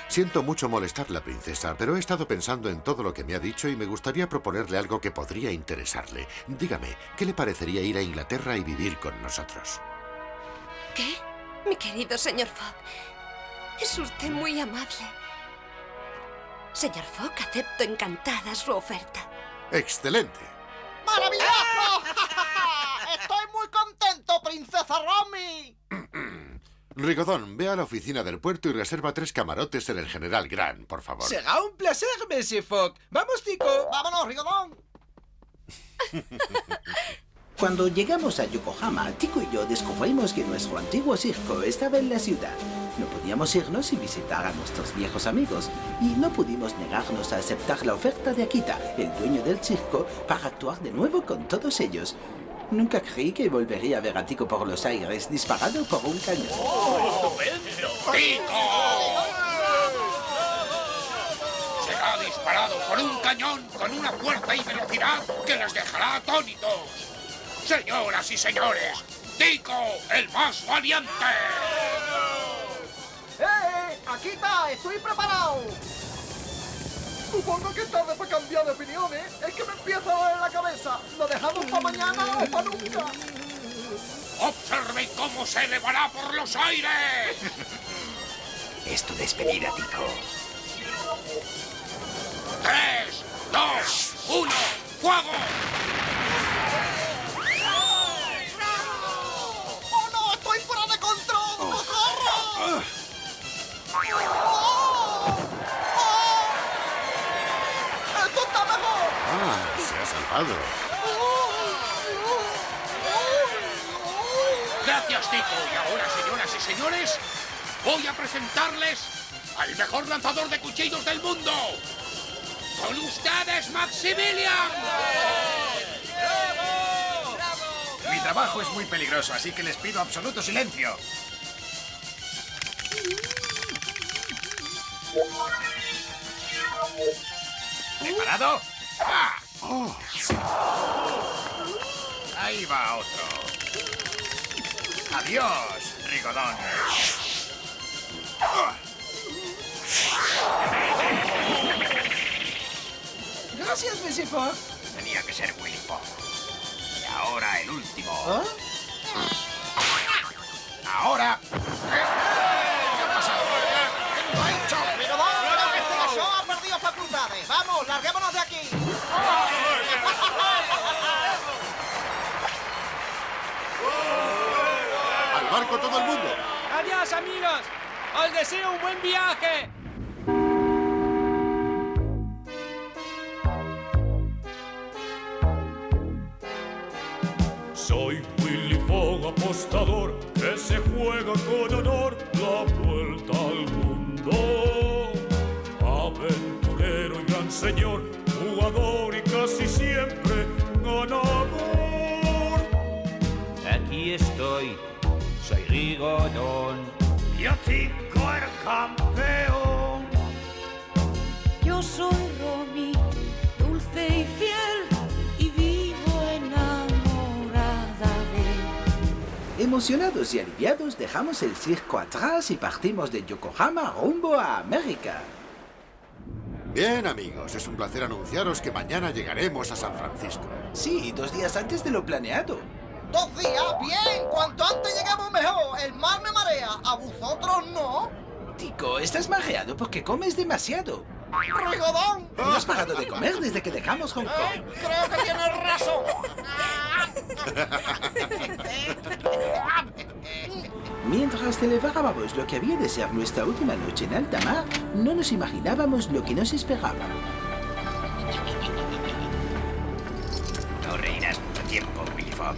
Siento mucho molestarla, princesa, pero he estado pensando en todo lo que me ha dicho y me gustaría proponerle algo que podría interesarle. Dígame, ¿qué le parecería ir a Inglaterra y vivir con nosotros? ¿Qué? Mi querido señor Fogg, es usted muy amable. Señor Fogg, acepto encantada su oferta. ¡Excelente! ¡Maravilloso! ¡Estoy muy contento, princesa Romy! Rigodón, ve a la oficina del puerto y reserva 3 camarotes en el General Grant, por favor. Será un placer, Monsieur Fogg. ¡Vamos, Tico! ¡Vámonos, Rigodón! Cuando llegamos a Yokohama, Tico y yo descubrimos que nuestro antiguo circo estaba en la ciudad. No podíamos irnos sin visitar a nuestros viejos amigos, y no pudimos negarnos a aceptar la oferta de Akita, el dueño del circo, para actuar de nuevo con todos ellos. Nunca creí que volvería a ver a Tico por los aires disparado por un cañón. ¡Oh, estupendo! ¡Tico! Será disparado por un cañón con una fuerza y velocidad que les dejará atónitos. Señoras y señores, Tico, el más valiente. Akita, estoy preparado. Supongo que es tarde para cambiar de opiniones. Es que me empieza a doler la cabeza. ¿Lo dejamos para mañana o para nunca? ¡Observen cómo se elevará por los aires! Es tu despedida, Tico. 3, 2, 1, ¡fuego! ¡Oh, no! ¡Estoy fuera de control! ¡Socorro! ¡Esto está mejor! ¡Ah! Se ha salvado. Gracias, Tico. Y ahora, señoras y señores, voy a presentarles al mejor lanzador de cuchillos del mundo. ¡Con ustedes, Maximilian! Mi trabajo es muy peligroso, así que les pido absoluto silencio. ¿Preparado? ¡Ah! Oh. Ahí va otro. ¡Adiós, Rigodón! Gracias, Monsieur Fogg. Tenía que ser Willy Fogg. Y ahora el último. ¿Ah? Ahora. ¿Qué ha pasado? ¡Lo ha hecho! ¡Rigodón, creo que este show ha perdido facultades! ¡Vamos, larguémonos de aquí! ¡Al barco todo el mundo! ¡Adiós, amigos! ¡Os deseo un buen viaje! Soy Willy Fogg, apostador, que se juega con honor la vuelta al mundo. Aventurero y gran señor, jugador y casi siempre ganador. Aquí estoy, soy Rigodón. Yo Tico el campeón. Yo soy Romy, dulce y fiel, y vivo enamorada de él. Emocionados y aliviados, dejamos el circo atrás y partimos de Yokohama rumbo a América. Bien, amigos, es un placer anunciaros que mañana llegaremos a San Francisco. Sí, 2 días antes de lo planeado. 2 días, bien. Cuanto antes lleguemos mejor. El mar me marea. ¿A vosotros no? Tico, estás mareado porque comes demasiado. ¡Rigodón! No has parado de comer desde que dejamos Hong Kong. Creo que tienes razón. Mientras celebrábamos lo que había de ser nuestra última noche en alta mar, no nos imaginábamos lo que nos esperaba. No reirás mucho tiempo, Willy Fogg.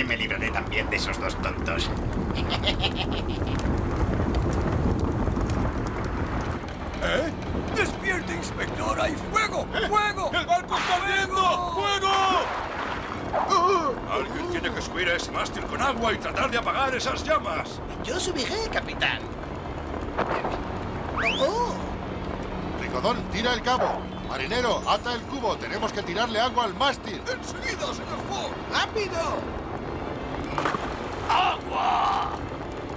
que me libraré también de esos dos tontos. ¿Eh? ¡Despierte, inspector! ¡Hay fuego! ¡Fuego! ¡El barco está ardiendo! ¡Fuego! Alguien tiene que subir a ese mástil con agua y tratar de apagar esas llamas. Yo subiré, capitán. Rigodón, tira el cabo. Marinero, ata el cubo. Tenemos que tirarle agua al mástil. ¡Enseguida, señor Fogg! ¡Rápido! ¡Agua!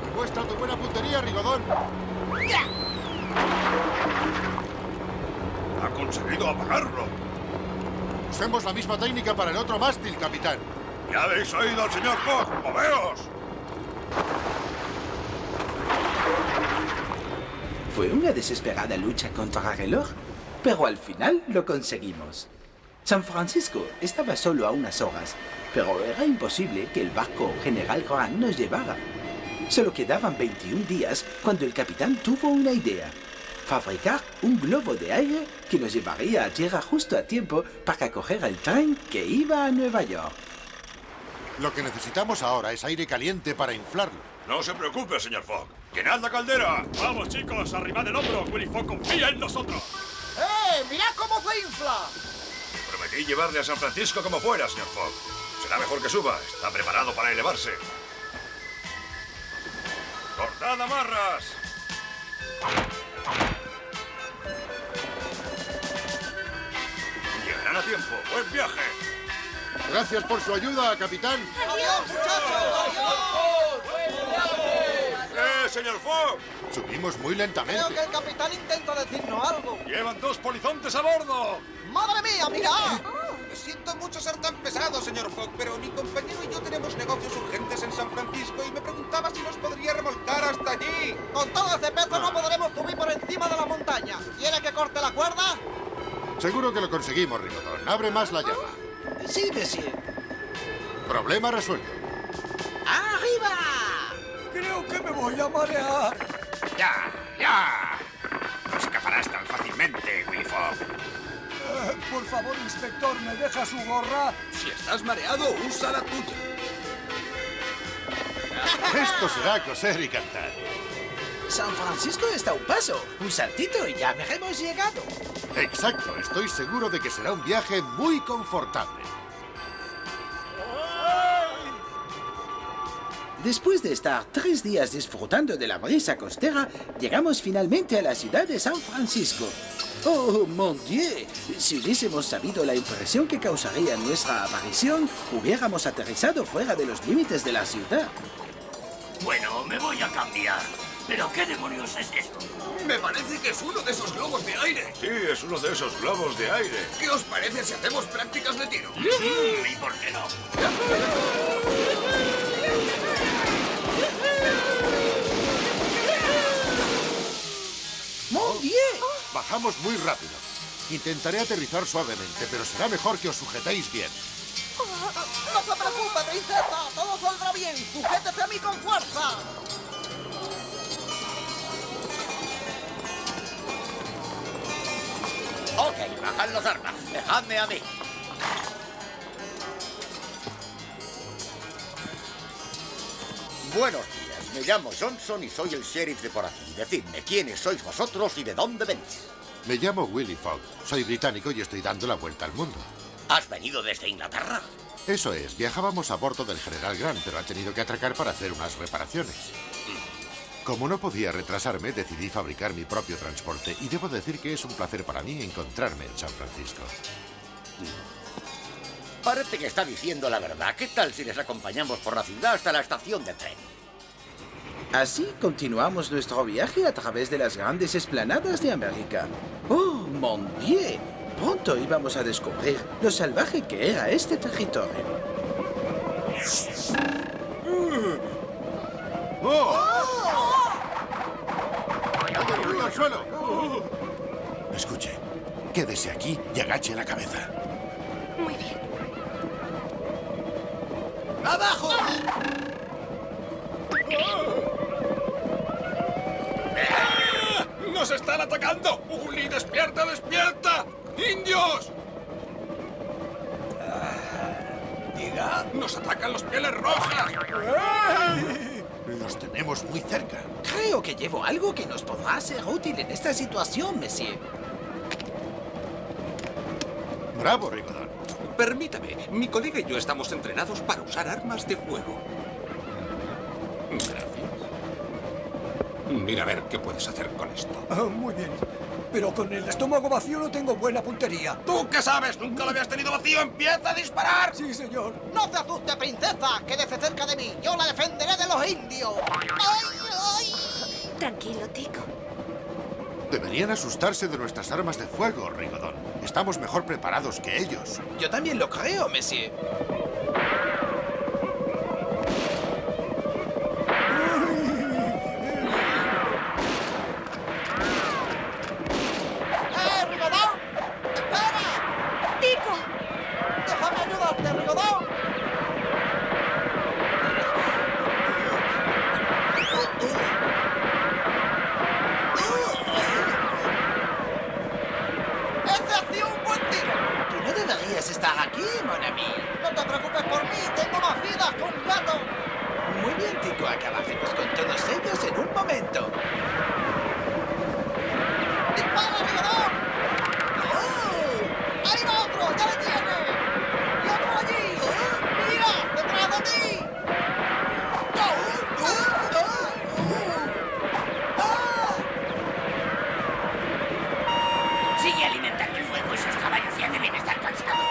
Demuestra tu buena puntería, Rigodón. ¡Ya! Ha conseguido apagarlo. Usemos la misma técnica para el otro mástil, capitán. ¿Ya habéis oído al señor Fogg? ¡Moveos! Fue una desesperada lucha contra el reloj, pero al final lo conseguimos. San Francisco estaba solo a unas horas, pero era imposible que el barco General Grant nos llevara. Solo quedaban 21 días cuando el capitán tuvo una idea. Fabricar un globo de aire que nos llevaría a tierra justo a tiempo para coger el tren que iba a Nueva York. Lo que necesitamos ahora es aire caliente para inflarlo. No se preocupe, señor Fogg. ¡Llenad la caldera! ¡Vamos, chicos! ¡Arrimad el hombro! Willy Fogg confía en nosotros. ¡Mirad cómo se infla! Prometí llevarle a San Francisco como fuera, señor Fogg. Será mejor que suba. Está preparado para elevarse. ¡Cortad amarras! Llegarán a tiempo. ¡Buen viaje! Gracias por su ayuda, capitán. ¡Adiós, muchachos! Señor Fogg! Subimos muy lentamente. Creo que el capitán intenta decirnos algo. ¡Llevan 2 polizontes a bordo! ¡Madre mía, mirad! Siento mucho ser tan pesado, señor Fogg, pero mi compañero y yo tenemos negocios urgentes en San Francisco y me preguntaba si nos podría remolcar hasta allí. Con todo ese peso no podremos subir por encima de la montaña. ¿Quiere que corte la cuerda? Seguro que lo conseguimos, Rigodón. Abre más la llama. Sí, monsieur. Problema resuelto. ¡Arriba! Creo que me voy a marear. ¡Ya! ¡Ya! No escaparás tan fácilmente, Willy Fogg. Por favor, inspector, ¿me deja su gorra? Si estás mareado, usa la tuya. Esto será coser y cantar. San Francisco está a un paso. Un saltito y ya habremos llegado. Exacto. Estoy seguro de que será un viaje muy confortable. Después de estar 3 días disfrutando de la brisa costera, llegamos finalmente a la ciudad de San Francisco. ¡Oh, mon Dieu! Si hubiésemos sabido la impresión que causaría nuestra aparición, hubiéramos aterrizado fuera de los límites de la ciudad. Bueno, me voy a cambiar. ¿Pero qué demonios es esto? Me parece que es uno de esos globos de aire. Sí, es uno de esos globos de aire. ¿Qué os parece si hacemos prácticas de tiro? ¿Y por qué no? ¡Mon Dieu! Bajamos muy rápido. Intentaré aterrizar suavemente, pero será mejor que os sujetéis bien. No se preocupe, princesa. Todo saldrá bien. Sujétese a mí con fuerza. Ok, bajad las armas. Dejadme a mí. Buenos días, me llamo Johnson y soy el sheriff de por aquí. Decidme quiénes sois vosotros y de dónde venís. Me llamo Willy Fogg. Soy británico y estoy dando la vuelta al mundo. ¿Has venido desde Inglaterra? Eso es, viajábamos a bordo del General Grant, pero ha tenido que atracar para hacer unas reparaciones. Como no podía retrasarme, decidí fabricar mi propio transporte y debo decir que es un placer para mí encontrarme en San Francisco. Parece que está diciendo la verdad. ¿Qué tal si les acompañamos por la ciudad hasta la estación de tren? Así continuamos nuestro viaje a través de las grandes esplanadas de América. ¡Oh, mon Dieu! Pronto íbamos a descubrir lo salvaje que era este territorio. ¡Haga ruido al suelo! Escuche, quédese aquí y agache la cabeza. Muy bien. ¡Abajo! ¡Nos están atacando! ¡Uli, despierta, despierta! ¡Indios! Diga. ¡Nos atacan los pieles rojas! Los tenemos muy cerca. Creo que llevo algo que nos podrá ser útil en esta situación, monsieur. Bravo, Rigodon. Permítame, mi colega y yo estamos entrenados para usar armas de fuego. Gracias. Mira a ver qué puedes hacer con esto. Muy bien. Pero con el estómago vacío no tengo buena puntería. ¿Tú qué sabes? ¿Nunca lo habías tenido vacío? ¡Empieza a disparar! Sí, señor. ¡No te asuste, princesa! ¡Quédese cerca de mí! ¡Yo la defenderé de los indios! ¡Ay, ay! Tranquilo, Tico. Deberían asustarse de nuestras armas de fuego, Rigodon. Estamos mejor preparados que ellos. Yo también lo creo, monsieur. Rigodon! ¡Espera! ¡Tico! ¡Déjame ayudarte, Rigodon! ¡Ese ha sido un buen tiro! Tú no deberías estar aquí, mon ami. No te preocupes por mí, tengo más vidas que un gato. Muy bien, Tico, acabaremos con todos ellos en un momento. ¡Dispara, Rigodon! ¡Oh! ¡Ahí va otro! ¡Ya le tiene! ¡Y otro allí! ¡Mira! ¡Detrás de ti! Sigue alimentando el fuego, esos caballos ya deben estar cansados.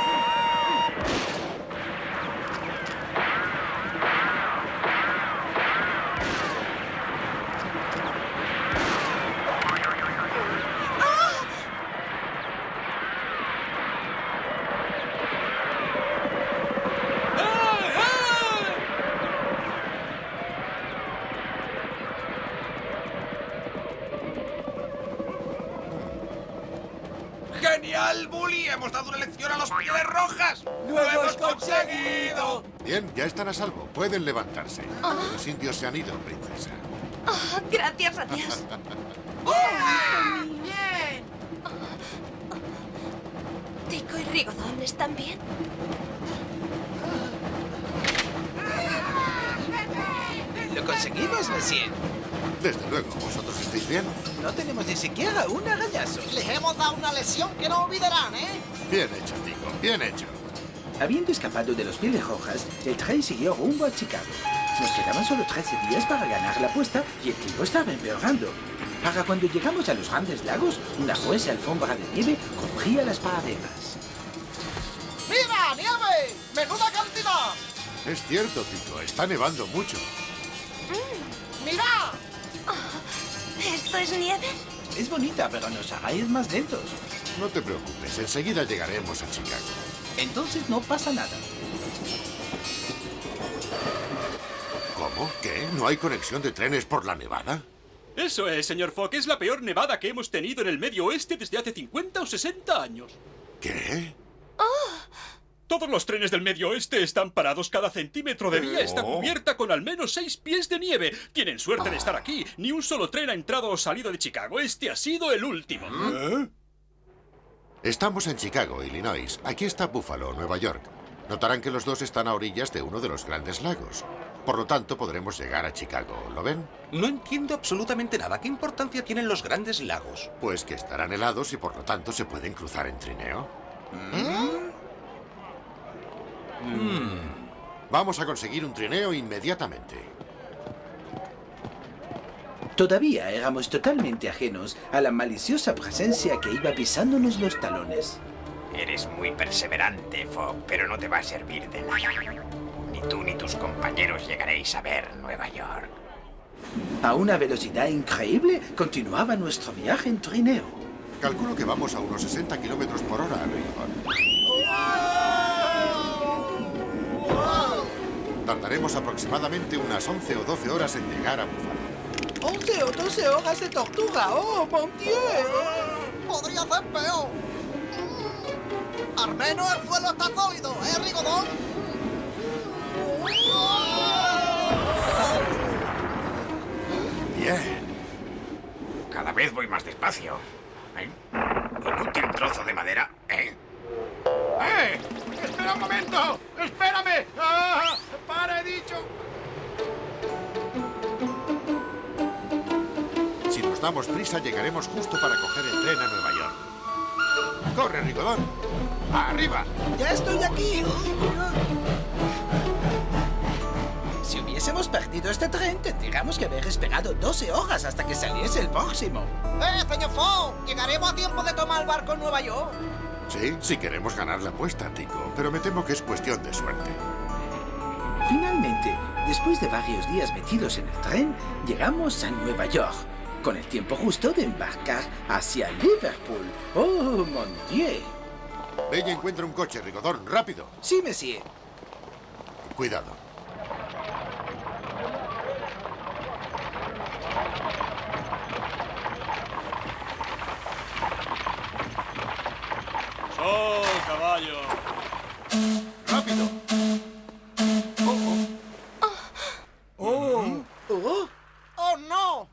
¡Genial, Bully! ¡Hemos dado una lección a los pieles rojas! ¡Lo hemos conseguido! Bien, ya están a salvo. Pueden levantarse. Los indios se han ido, princesa. Oh, gracias a Dios. ¡Bien! Tico y Rigodon, ¿están bien? Lo conseguimos, monsieur. Desde luego, ¿vosotros estáis bien? No tenemos ni siquiera un agallazo. Les hemos dado una lesión que no olvidarán, ¿eh? Bien hecho, Tico, bien hecho. Habiendo escapado de los pieles rojas, el tren siguió rumbo a Chicago. Nos quedaban solo 13 días para ganar la apuesta y el tiempo estaba empeorando. Para cuando llegamos a los Grandes Lagos, una gruesa alfombra de nieve cubría las praderas. ¡Mira, nieve! ¡Menuda cantidad! Es cierto, Tico, está nevando mucho. ¡Mira! ¿Esto es nieve? Es bonita, pero nos hará ir más lentos. No te preocupes, enseguida llegaremos a Chicago. Entonces no pasa nada. ¿Cómo? ¿Qué? ¿No hay conexión de trenes por la nevada? Eso es, señor Fogg. Es la peor nevada que hemos tenido en el Medio Oeste desde hace 50 o 60 años. ¿Qué? Todos los trenes del Medio Oeste están parados. Cada centímetro de vía está cubierta con al menos 6 pies de nieve. Tienen suerte de estar aquí. Ni un solo tren ha entrado o salido de Chicago. Este ha sido el último. Estamos en Chicago, Illinois. Aquí está Buffalo, Nueva York. Notarán que los dos están a orillas de uno de los Grandes Lagos. Por lo tanto, podremos llegar a Chicago. ¿Lo ven? No entiendo absolutamente nada. ¿Qué importancia tienen los Grandes Lagos? Pues que estarán helados y por lo tanto se pueden cruzar en trineo. Vamos a conseguir un trineo inmediatamente. Todavía éramos totalmente ajenos a la maliciosa presencia que iba pisándonos los talones. Eres muy perseverante, Fogg, pero no te va a servir de nada. Ni tú ni tus compañeros llegaréis a ver Nueva York. A una velocidad increíble continuaba nuestro viaje en trineo. Calculo que vamos a unos 60 kilómetros por hora, Rigodon. Tardaremos aproximadamente unas 11 o 12 horas en llegar a Buffalo. 11 o 12 horas de tortura. ¡Oh, mon Dieu! Podría ser peor. Al menos el suelo está sólido, ¿eh, Rigodon? Bien. Cada vez voy más despacio. Inútil trozo de madera, ¿eh? ¡Espera un momento! ¡No! ¡Espérame! ¡Ah! ¡Para, he dicho! Si nos damos prisa, llegaremos justo para coger el tren a Nueva York. ¡Corre, Rigodón! ¡Arriba! ¡Ya estoy aquí! Si hubiésemos perdido este tren, tendríamos que haber esperado 12 horas hasta que saliese el próximo. Señor Fogg! ¿Llegaremos a tiempo de tomar el barco en Nueva York? Sí, si queremos ganar la apuesta, Tico, pero me temo que es cuestión de suerte. Finalmente, después de varios días metidos en el tren, llegamos a Nueva York, con el tiempo justo de embarcar hacia Liverpool. ¡Oh, mon Dieu! Ve y encuentra un coche, Rigodón, rápido. Sí, monsieur. Cuidado. ¡Oh, caballo! ¡Rápido! ¡Oh! ¡Oh, no!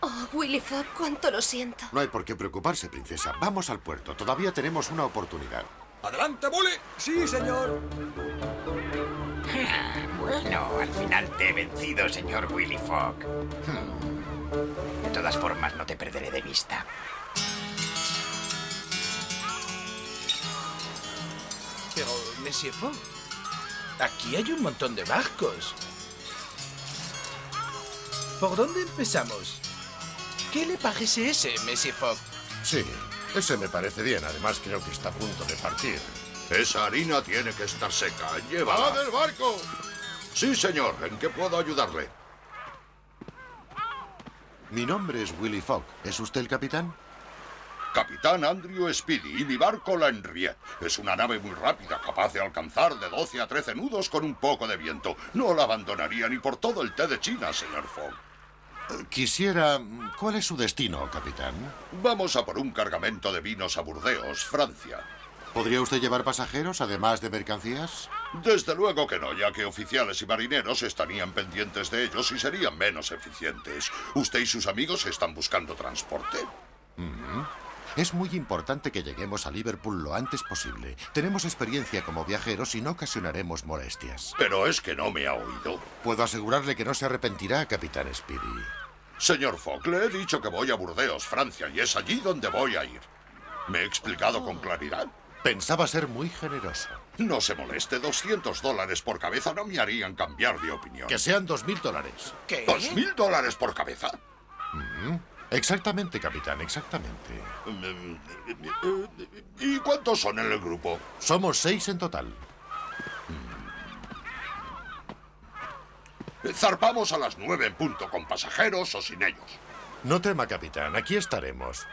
Oh, Willy Fogg, cuánto lo siento. No hay por qué preocuparse, princesa. Vamos al puerto. Todavía tenemos una oportunidad. ¡Adelante, Bully! Sí, señor. Bueno, al final te he vencido, señor Willy Fogg. De todas formas, no te perderé de vista. Pero, monsieur Fogg, aquí hay un montón de barcos. ¿Por dónde empezamos? ¿Qué le parece ese, monsieur Fogg? Sí, ese me parece bien. Además, creo que está a punto de partir. Esa harina tiene que estar seca. ¡Llévala! ¡Va del barco! Sí, señor. ¿En qué puedo ayudarle? Mi nombre es Willy Fogg. ¿Es usted el capitán? Capitán Andrew Speedy y mi barco la Henriette. Es una nave muy rápida, capaz de alcanzar de 12 a 13 nudos con un poco de viento. No la abandonaría ni por todo el té de China, señor Fogg. Quisiera... ¿Cuál es su destino, capitán? Vamos a por un cargamento de vinos a Burdeos, Francia. ¿Podría usted llevar pasajeros, además de mercancías? Desde luego que no, ya que oficiales y marineros estarían pendientes de ellos y serían menos eficientes. ¿Usted y sus amigos están buscando transporte? Es muy importante que lleguemos a Liverpool lo antes posible. Tenemos experiencia como viajeros y no ocasionaremos molestias. Pero es que no me ha oído. Puedo asegurarle que no se arrepentirá, capitán Speedy. Señor Fogg, le he dicho que voy a Burdeos, Francia, y es allí donde voy a ir. ¿Me he explicado con claridad? Pensaba ser muy generoso. No se moleste, $200 por cabeza no me harían cambiar de opinión. Que sean $2.000. ¿Qué? ¿$2.000 por cabeza? Exactamente, capitán, exactamente. ¿Y cuántos son en el grupo? Somos 6 en total. Zarpamos a las 9 en punto, con pasajeros o sin ellos. No tema, capitán, aquí estaremos.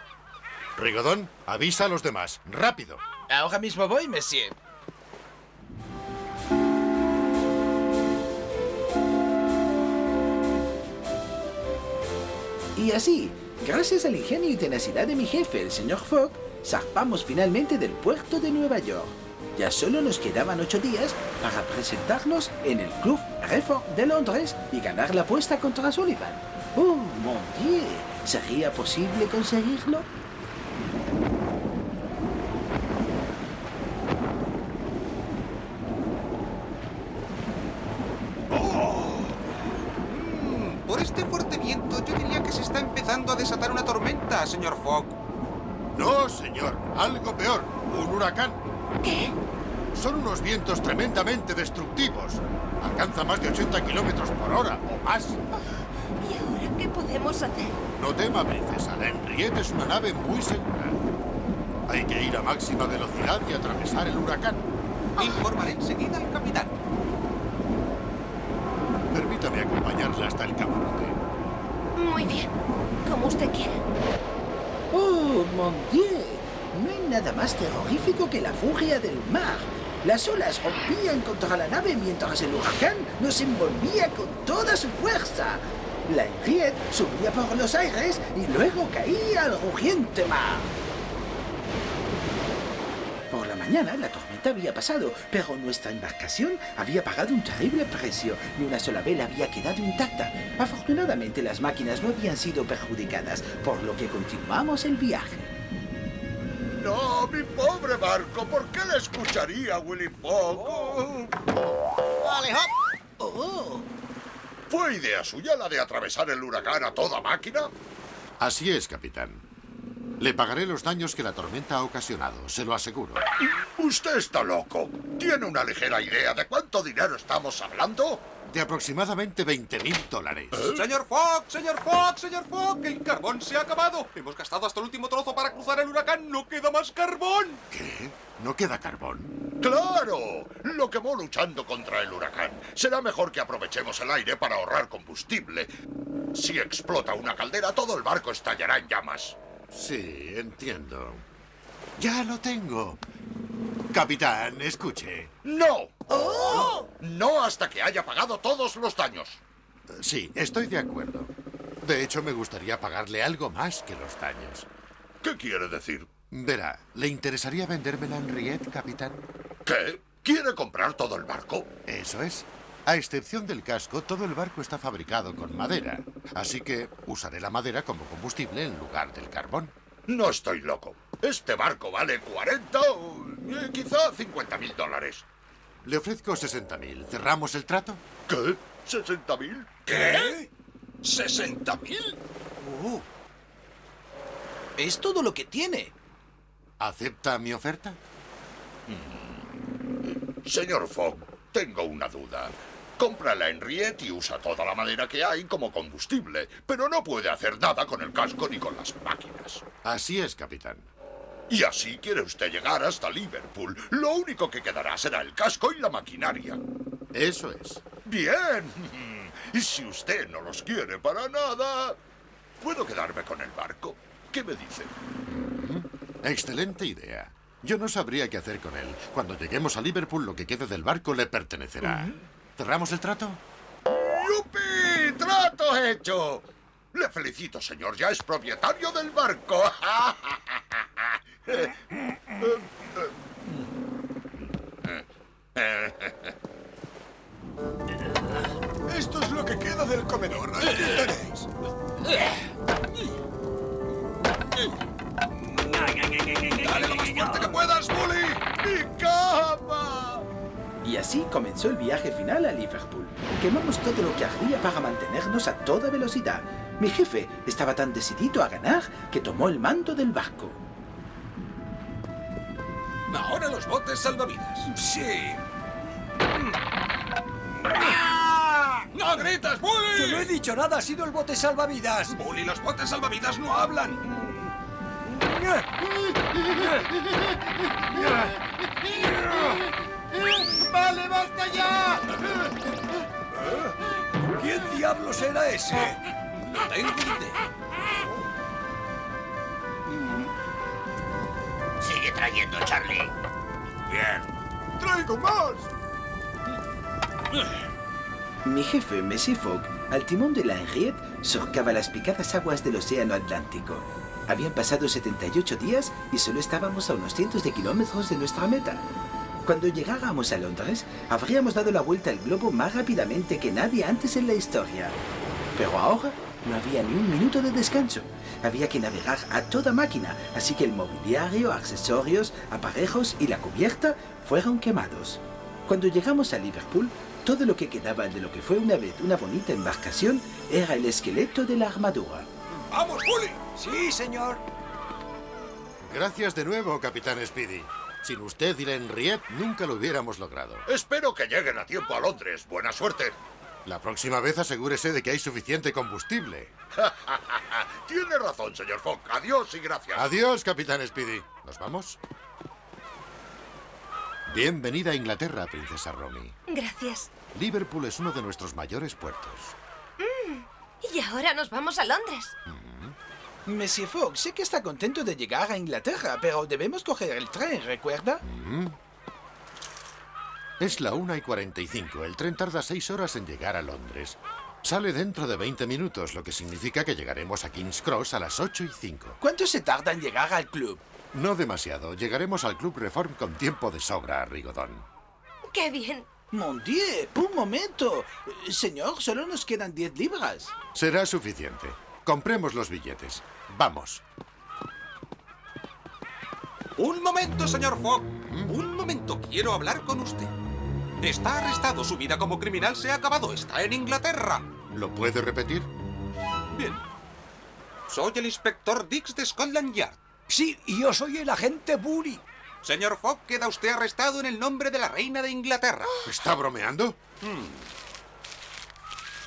Rigodón, avisa a los demás. ¡Rápido! Ahora mismo voy, monsieur. Y así, gracias al ingenio y tenacidad de mi jefe, el señor Fogg, zarpamos finalmente del puerto de Nueva York. Ya solo nos quedaban 8 días para presentarnos en el Club Reform de Londres y ganar la apuesta contra Sullivan. ¡Oh, mon Dieu! ¿Sería posible conseguirlo? Por este fuerte viento, yo diría que se está empezando a desatar una tormenta, señor Fogg. No, señor. Algo peor. Un huracán. ¿Qué? Son unos vientos tremendamente destructivos. Alcanza más de 80 kilómetros por hora o más. ¿Y ahora qué podemos hacer? No tema, princesa. La Henriette es una nave muy segura. Hay que ir a máxima velocidad y atravesar el huracán. Informaré enseguida al capitán. Permítame acompañarla hasta el camarote. Muy bien. Como usted quiera. ¡Oh, mon Dieu! No hay nada más terrorífico que la furia del mar. Las olas rompían contra la nave mientras el huracán nos envolvía con toda su fuerza. La Henriette subía por los aires y luego caía al rugiente mar. Por la mañana la tormenta había pasado, pero nuestra embarcación había pagado un terrible precio. Ni una sola vela había quedado intacta. Afortunadamente las máquinas no habían sido perjudicadas, por lo que continuamos el viaje. ¡No mi pobre barco! ¿Por qué le escucharía a Willy Fogg? ¡Vale, hop! Oh. ¿Fue idea suya la de atravesar el huracán a toda máquina? Así es, capitán. Le pagaré los daños que la tormenta ha ocasionado, se lo aseguro. Usted está loco. ¿Tiene una ligera idea de cuánto dinero estamos hablando? De aproximadamente $20.000. ¡Señor Fogg! ¡Señor Fogg! ¡Señor Fogg! ¡El carbón se ha acabado! Hemos gastado hasta el último trozo para cruzar el huracán. ¡No queda más carbón! ¿Qué? ¿No queda carbón? ¡Claro! Lo quemó luchando contra el huracán. Será mejor que aprovechemos el aire para ahorrar combustible. Si explota una caldera, todo el barco estallará en llamas. Sí, entiendo. Ya lo tengo. Capitán, escuche. ¡No! ¡Oh! No hasta que haya pagado todos los daños. Sí, estoy de acuerdo. De hecho, me gustaría pagarle algo más que los daños. ¿Qué quiere decir? Verá, ¿le interesaría vendérmela en Henriette, capitán? ¿Qué? ¿Quiere comprar todo el barco? Eso es. A excepción del casco, todo el barco está fabricado con madera. Así que usaré la madera como combustible en lugar del carbón. No estoy loco. Este barco vale 40 o quizá $50.000. Le ofrezco 60.000. ¿Cerramos el trato? ¿Qué? ¿60.000? ¿Qué? ¿60.000? Oh. Es todo lo que tiene. ¿Acepta mi oferta? Señor Fogg, tengo una duda. Compra la Henriette y usa toda la madera que hay como combustible, pero no puede hacer nada con el casco ni con las máquinas. Así es, capitán. Y así quiere usted llegar hasta Liverpool. Lo único que quedará será el casco y la maquinaria. Eso es. ¡Bien! Y si usted no los quiere para nada, puedo quedarme con el barco. ¿Qué me dice? Excelente idea. Yo no sabría qué hacer con él. Cuando lleguemos a Liverpool, lo que quede del barco le pertenecerá. ¿Cerramos el trato? ¡Yupi! ¡Trato hecho! Le felicito, señor. Ya es propietario del barco. Esto es lo que queda del comedor. Ahí tenéis. ¡Dale lo más fuerte que puedas, Bully! ¡Mi cama! Y así comenzó el viaje final a Liverpool. Quemamos todo lo que ardía para mantenernos a toda velocidad. Mi jefe estaba tan decidido a ganar que tomó el mando del barco. Ahora los botes salvavidas. Sí. ¡No gritas, Bully! Yo no he dicho nada, ha sido el bote salvavidas. Bully, los botes salvavidas no hablan. ¡Vale, basta ya! ¿Quién diablos era ese? No tengo idea. Sigue trayendo, Charlie. Bien. ¡Traigo más! Mi jefe, Monsieur Fogg, al timón de la Henriette, surcaba las picadas aguas del océano Atlántico. Habían pasado 78 días y solo estábamos a unos cientos de kilómetros de nuestra meta. Cuando llegáramos a Londres, habríamos dado la vuelta al globo más rápidamente que nadie antes en la historia. Pero ahora no había ni un minuto de descanso. Había que navegar a toda máquina, así que el mobiliario, accesorios, aparejos y la cubierta fueron quemados. Cuando llegamos a Liverpool, todo lo que quedaba de lo que fue una vez una bonita embarcación era el esqueleto de la armadura. ¡Vamos, Bully! Sí, señor. Gracias de nuevo, capitán Speedy. Sin usted y la Henriette nunca lo hubiéramos logrado. Espero que lleguen a tiempo a Londres. Buena suerte. La próxima vez asegúrese de que hay suficiente combustible. Tiene razón, señor Fogg. Adiós y gracias. Adiós, capitán Speedy. ¿Nos vamos? Bienvenida a Inglaterra, princesa Romy. Gracias. Liverpool es uno de nuestros mayores puertos. Y ahora nos vamos a Londres. Monsieur Fogg, sé que está contento de llegar a Inglaterra, pero debemos coger el tren, ¿recuerda? Es la 1:45. El tren tarda 6 horas en llegar a Londres. Sale dentro de 20 minutos, lo que significa que llegaremos a King's Cross a las 8:05. ¿Cuánto se tarda en llegar al club? No demasiado. Llegaremos al Club Reform con tiempo de sobra, Rigodon. ¡Qué bien! Mon Dieu, un momento. Señor, solo nos quedan 10 libras. Será suficiente. Compremos los billetes. Vamos. Un momento, señor Fogg. Un momento, quiero hablar con usted. Está arrestado, su vida como criminal se ha acabado. Está en Inglaterra. ¿Lo puede repetir? Bien. Soy el inspector Dix de Scotland Yard. Sí, y yo soy el agente Bully. Señor Fogg, queda usted arrestado en el nombre de la reina de Inglaterra. ¿Está bromeando?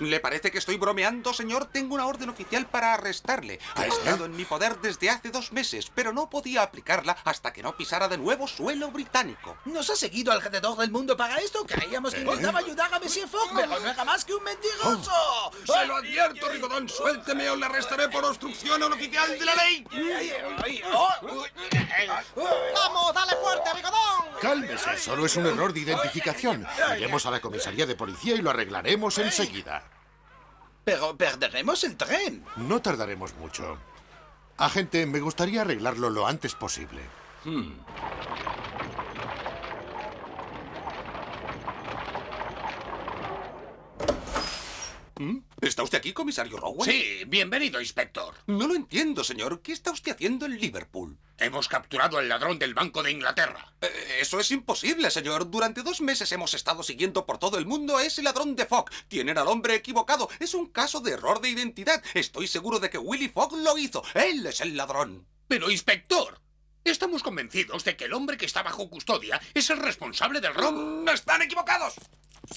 ¿Le parece que estoy bromeando, señor? Tengo una orden oficial para arrestarle. Ha estado en mi poder desde hace 2 meses, pero no podía aplicarla hasta que no pisara de nuevo suelo británico. ¿Nos ha seguido alrededor del mundo para esto? Creíamos que intentaba ayudar a Monsieur Fogg, pero no era más que un mentiroso. ¡Se lo advierto, Rigodón! ¡Suélteme o le arrestaré por obstrucción al oficial de la ley! ¡Vamos, dale fuerte, Rigodón! Cálmese, solo es un error de identificación. Iremos a la comisaría de policía y lo arreglaremos enseguida. Pero perderemos el tren. No tardaremos mucho. Agente, me gustaría arreglarlo lo antes posible. ¿Está usted aquí, comisario Rowan? Sí, bienvenido, inspector. No lo entiendo, señor. ¿Qué está usted haciendo en Liverpool? Hemos capturado al ladrón del Banco de Inglaterra. Eso es imposible, señor. Durante 2 meses hemos estado siguiendo por todo el mundo a ese ladrón de Fogg. Tienen al hombre equivocado. Es un caso de error de identidad. Estoy seguro de que Willy Fogg lo hizo. Él es el ladrón. Pero, inspector, estamos convencidos de que el hombre que está bajo custodia es el responsable del robo. ¡Están equivocados!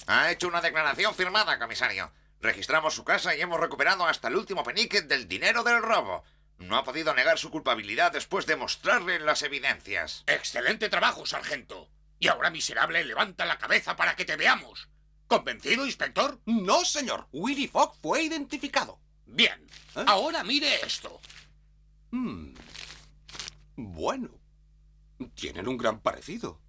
Ha hecho una declaración firmada, comisario. Registramos su casa y hemos recuperado hasta el último penique del dinero del robo. No ha podido negar su culpabilidad después de mostrarle las evidencias. Excelente trabajo, sargento. Y ahora, miserable, levanta la cabeza para que te veamos. ¿Convencido, inspector? No, señor. Willy Fogg fue identificado. Bien. Ahora mire esto. Bueno. Tienen un gran parecido.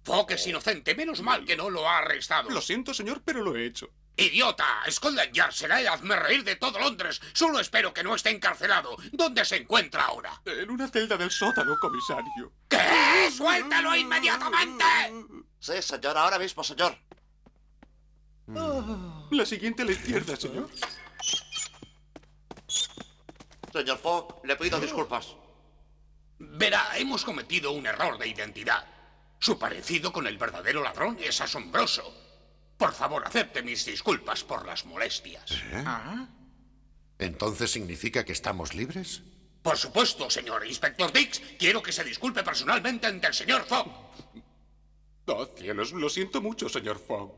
Fogg es inocente. Menos mal que no lo ha arrestado. Lo siento, señor, pero lo he hecho. ¡Idiota! Scotland Yard será el hazmerreír de todo Londres. Solo espero que no esté encarcelado. ¿Dónde se encuentra ahora? En una celda del sótano, comisario. ¿Qué? ¡Suéltalo inmediatamente! Sí, señor, ahora mismo, señor. La siguiente a la izquierda, señor. Señor Fogg, le pido disculpas. Verá, hemos cometido un error de identidad. Su parecido con el verdadero ladrón es asombroso. Por favor, acepte mis disculpas por las molestias. ¿Entonces significa que estamos libres? Por supuesto, señor Inspector Dix. Quiero que se disculpe personalmente ante el señor Fogg. Oh, cielos, lo siento mucho, señor Fogg.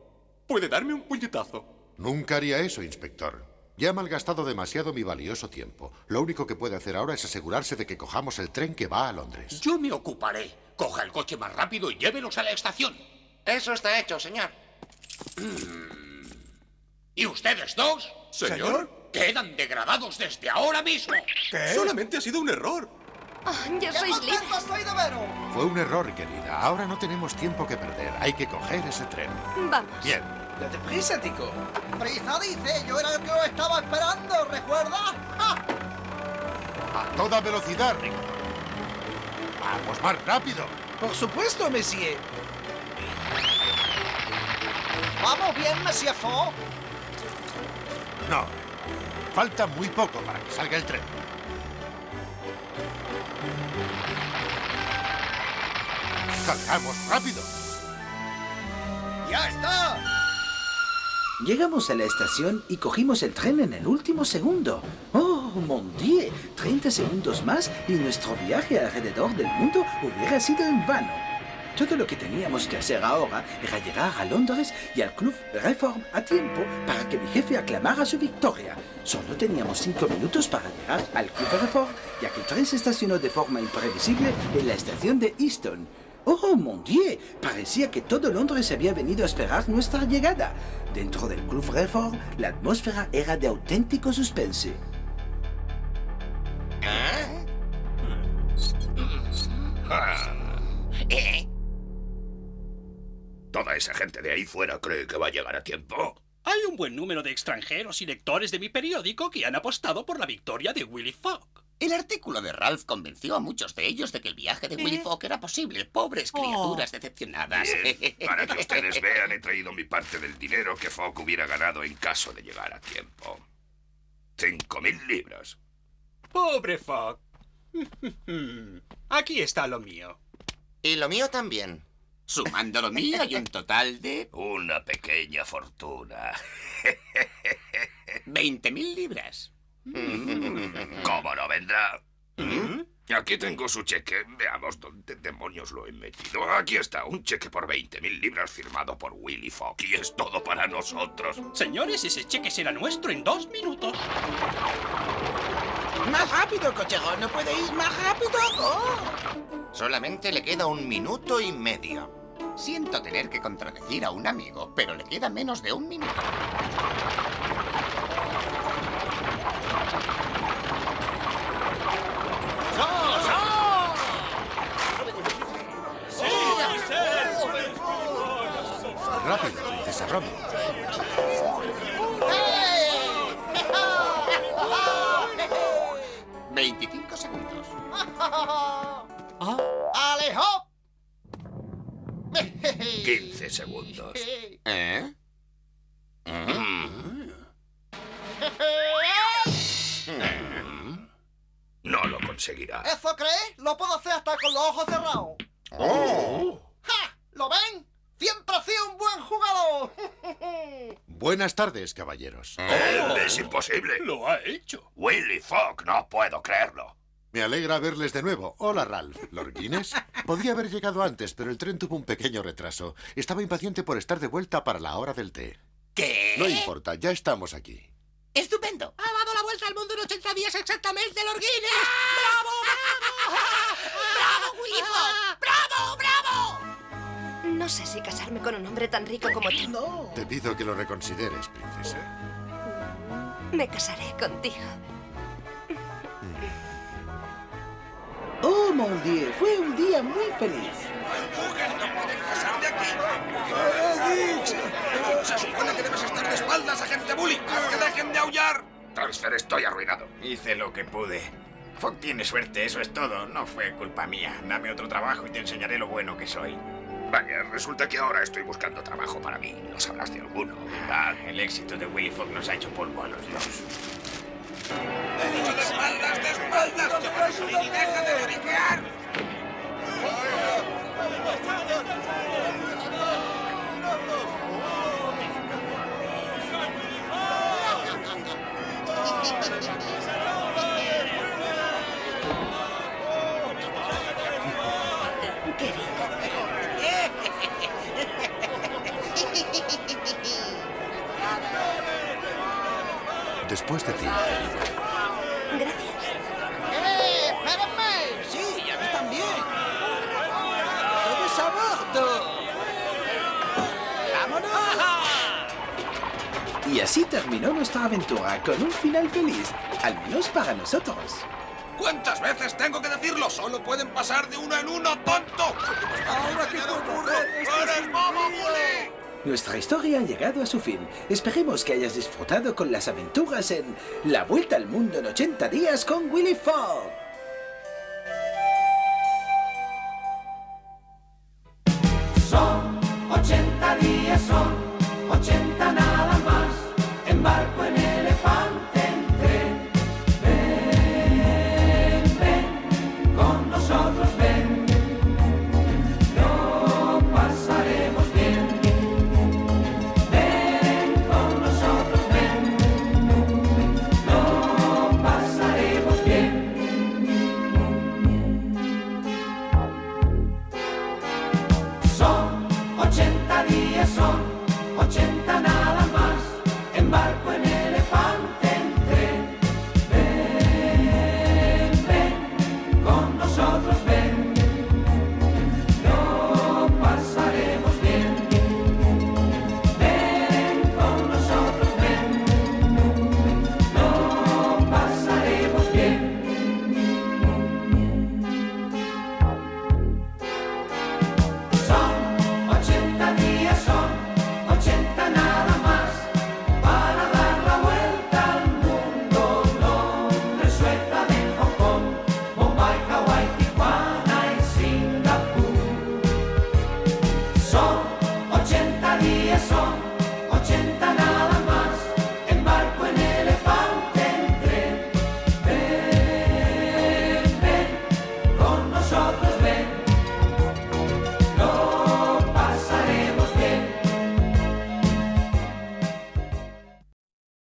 ¿Puede darme un puñetazo? Nunca haría eso, inspector. Ya he malgastado demasiado mi valioso tiempo. Lo único que puede hacer ahora es asegurarse de que cojamos el tren que va a Londres. Yo me ocuparé. Coja el coche más rápido y llévelos a la estación. Eso está hecho, señor. ¿Y ustedes dos? ¿Señor? Quedan degradados desde ahora mismo. ¿Qué? Solamente ha sido un error. Ya sois libres. Estoy de veros! Fue un error, querida. Ahora no tenemos tiempo que perder. Hay que coger ese tren. Vamos. Bien. Date prisa, Tico. Prisa, dice. Yo era el que lo estaba esperando, ¿recuerda? ¡Ja! A toda velocidad, Rick. Vamos más rápido. Por supuesto, Monsieur. ¿Vamos bien, Monsieur Fogg? No. Falta muy poco para que salga el tren. ¡Salgamos rápido! ¡Ya está! Llegamos a la estación y cogimos el tren en el último segundo. ¡Oh, mon Dieu! 30 segundos más y nuestro viaje alrededor del mundo hubiera sido en vano. Todo lo que teníamos que hacer ahora era llegar a Londres y al Club Reform a tiempo para que mi jefe aclamara su victoria. Solo teníamos 5 minutos para llegar al Club Reform, ya que el tren se estacionó de forma imprevisible en la estación de Euston. ¡Oh, mon Dieu! Parecía que todo Londres había venido a esperar nuestra llegada. Dentro del Club Reform, la atmósfera era de auténtico suspense. ¿Toda esa gente de ahí fuera cree que va a llegar a tiempo? Hay un buen número de extranjeros y lectores de mi periódico que han apostado por la victoria de Willy Fogg. El artículo de Ralph convenció a muchos de ellos de que el viaje de Willy Fogg era posible. Pobres criaturas decepcionadas. Bien, para que ustedes vean, he traído mi parte del dinero que Fogg hubiera ganado en caso de llegar a tiempo. 5.000 libras. Pobre Fogg. Aquí está lo mío. Y lo mío también. Sumando lo mío hay un total de... Una pequeña fortuna. 20.000 libras. ¿Cómo no vendrá? Aquí tengo su cheque. Veamos dónde demonios lo he metido. Aquí está, un cheque por 20.000 libras firmado por Willy Fogg. Y es todo para nosotros. Señores, ese cheque será nuestro en 2 minutos. ¡Más rápido, cochero! ¿No puede ir más rápido? ¡Oh! Solamente le queda 1 minuto y medio. Siento tener que contradecir a un amigo, pero le queda menos de 1 minuto. Rápido, princesa Romy. 25 segundos. ¡Alejo! 15 segundos. No lo conseguirá. ¿Eso crees? Lo puedo hacer hasta con los ojos cerrados. ¡Ja! ¿Lo ven? ¡Siempre ha sido un buen jugador! Buenas tardes, caballeros. Es imposible. Lo ha hecho. Willy Fogg, no puedo creerlo. Me alegra verles de nuevo. Hola, Ralph. ¿Lord Guinness? Podría haber llegado antes, pero el tren tuvo un pequeño retraso. Estaba impaciente por estar de vuelta para la hora del té. ¿Qué? No importa, ya estamos aquí. ¡Estupendo! ¡Ha dado la vuelta al mundo en 80 días exactamente, Lord Guinness! ¡Bravo, Willy Fogg! ¡Bravo, bravo! No sé si casarme con un hombre tan rico como tú. No. Te pido que lo reconsideres, princesa. Me casaré contigo. ¡Oh, mon Dieu! Fue un día muy feliz. ¡No pueden pasar de aquí! Se supone que debes estar de espaldas, agente Bully. ¡Haz que dejen de aullar! Transfer, estoy arruinado. Hice lo que pude. Fogg tiene suerte, eso es todo. No fue culpa mía. Dame otro trabajo y te enseñaré lo bueno que soy. Vaya, resulta que ahora estoy buscando trabajo para mí. No sabrás de alguno, ¿verdad? El éxito de Willy Fogg nos ha hecho polvo a los dos. ¡De espaldas, de espaldas! ¡Y deja de lloriquear! Después de ti, querida. Gracias. ¡Espérenme! Sí, y a mí también. ¡Todos a bordo! ¡Vámonos! Y así terminó nuestra aventura con un final feliz, al menos para nosotros. ¿Cuántas veces tengo que decirlo? Solo pueden pasar de uno en uno, tonto. ¡Ahora qué ocurre! ¡Eres bobo, Bully! Nuestra historia ha llegado a su fin. Esperemos que hayas disfrutado con las aventuras en La Vuelta al Mundo en 80 días con Willy Fogg.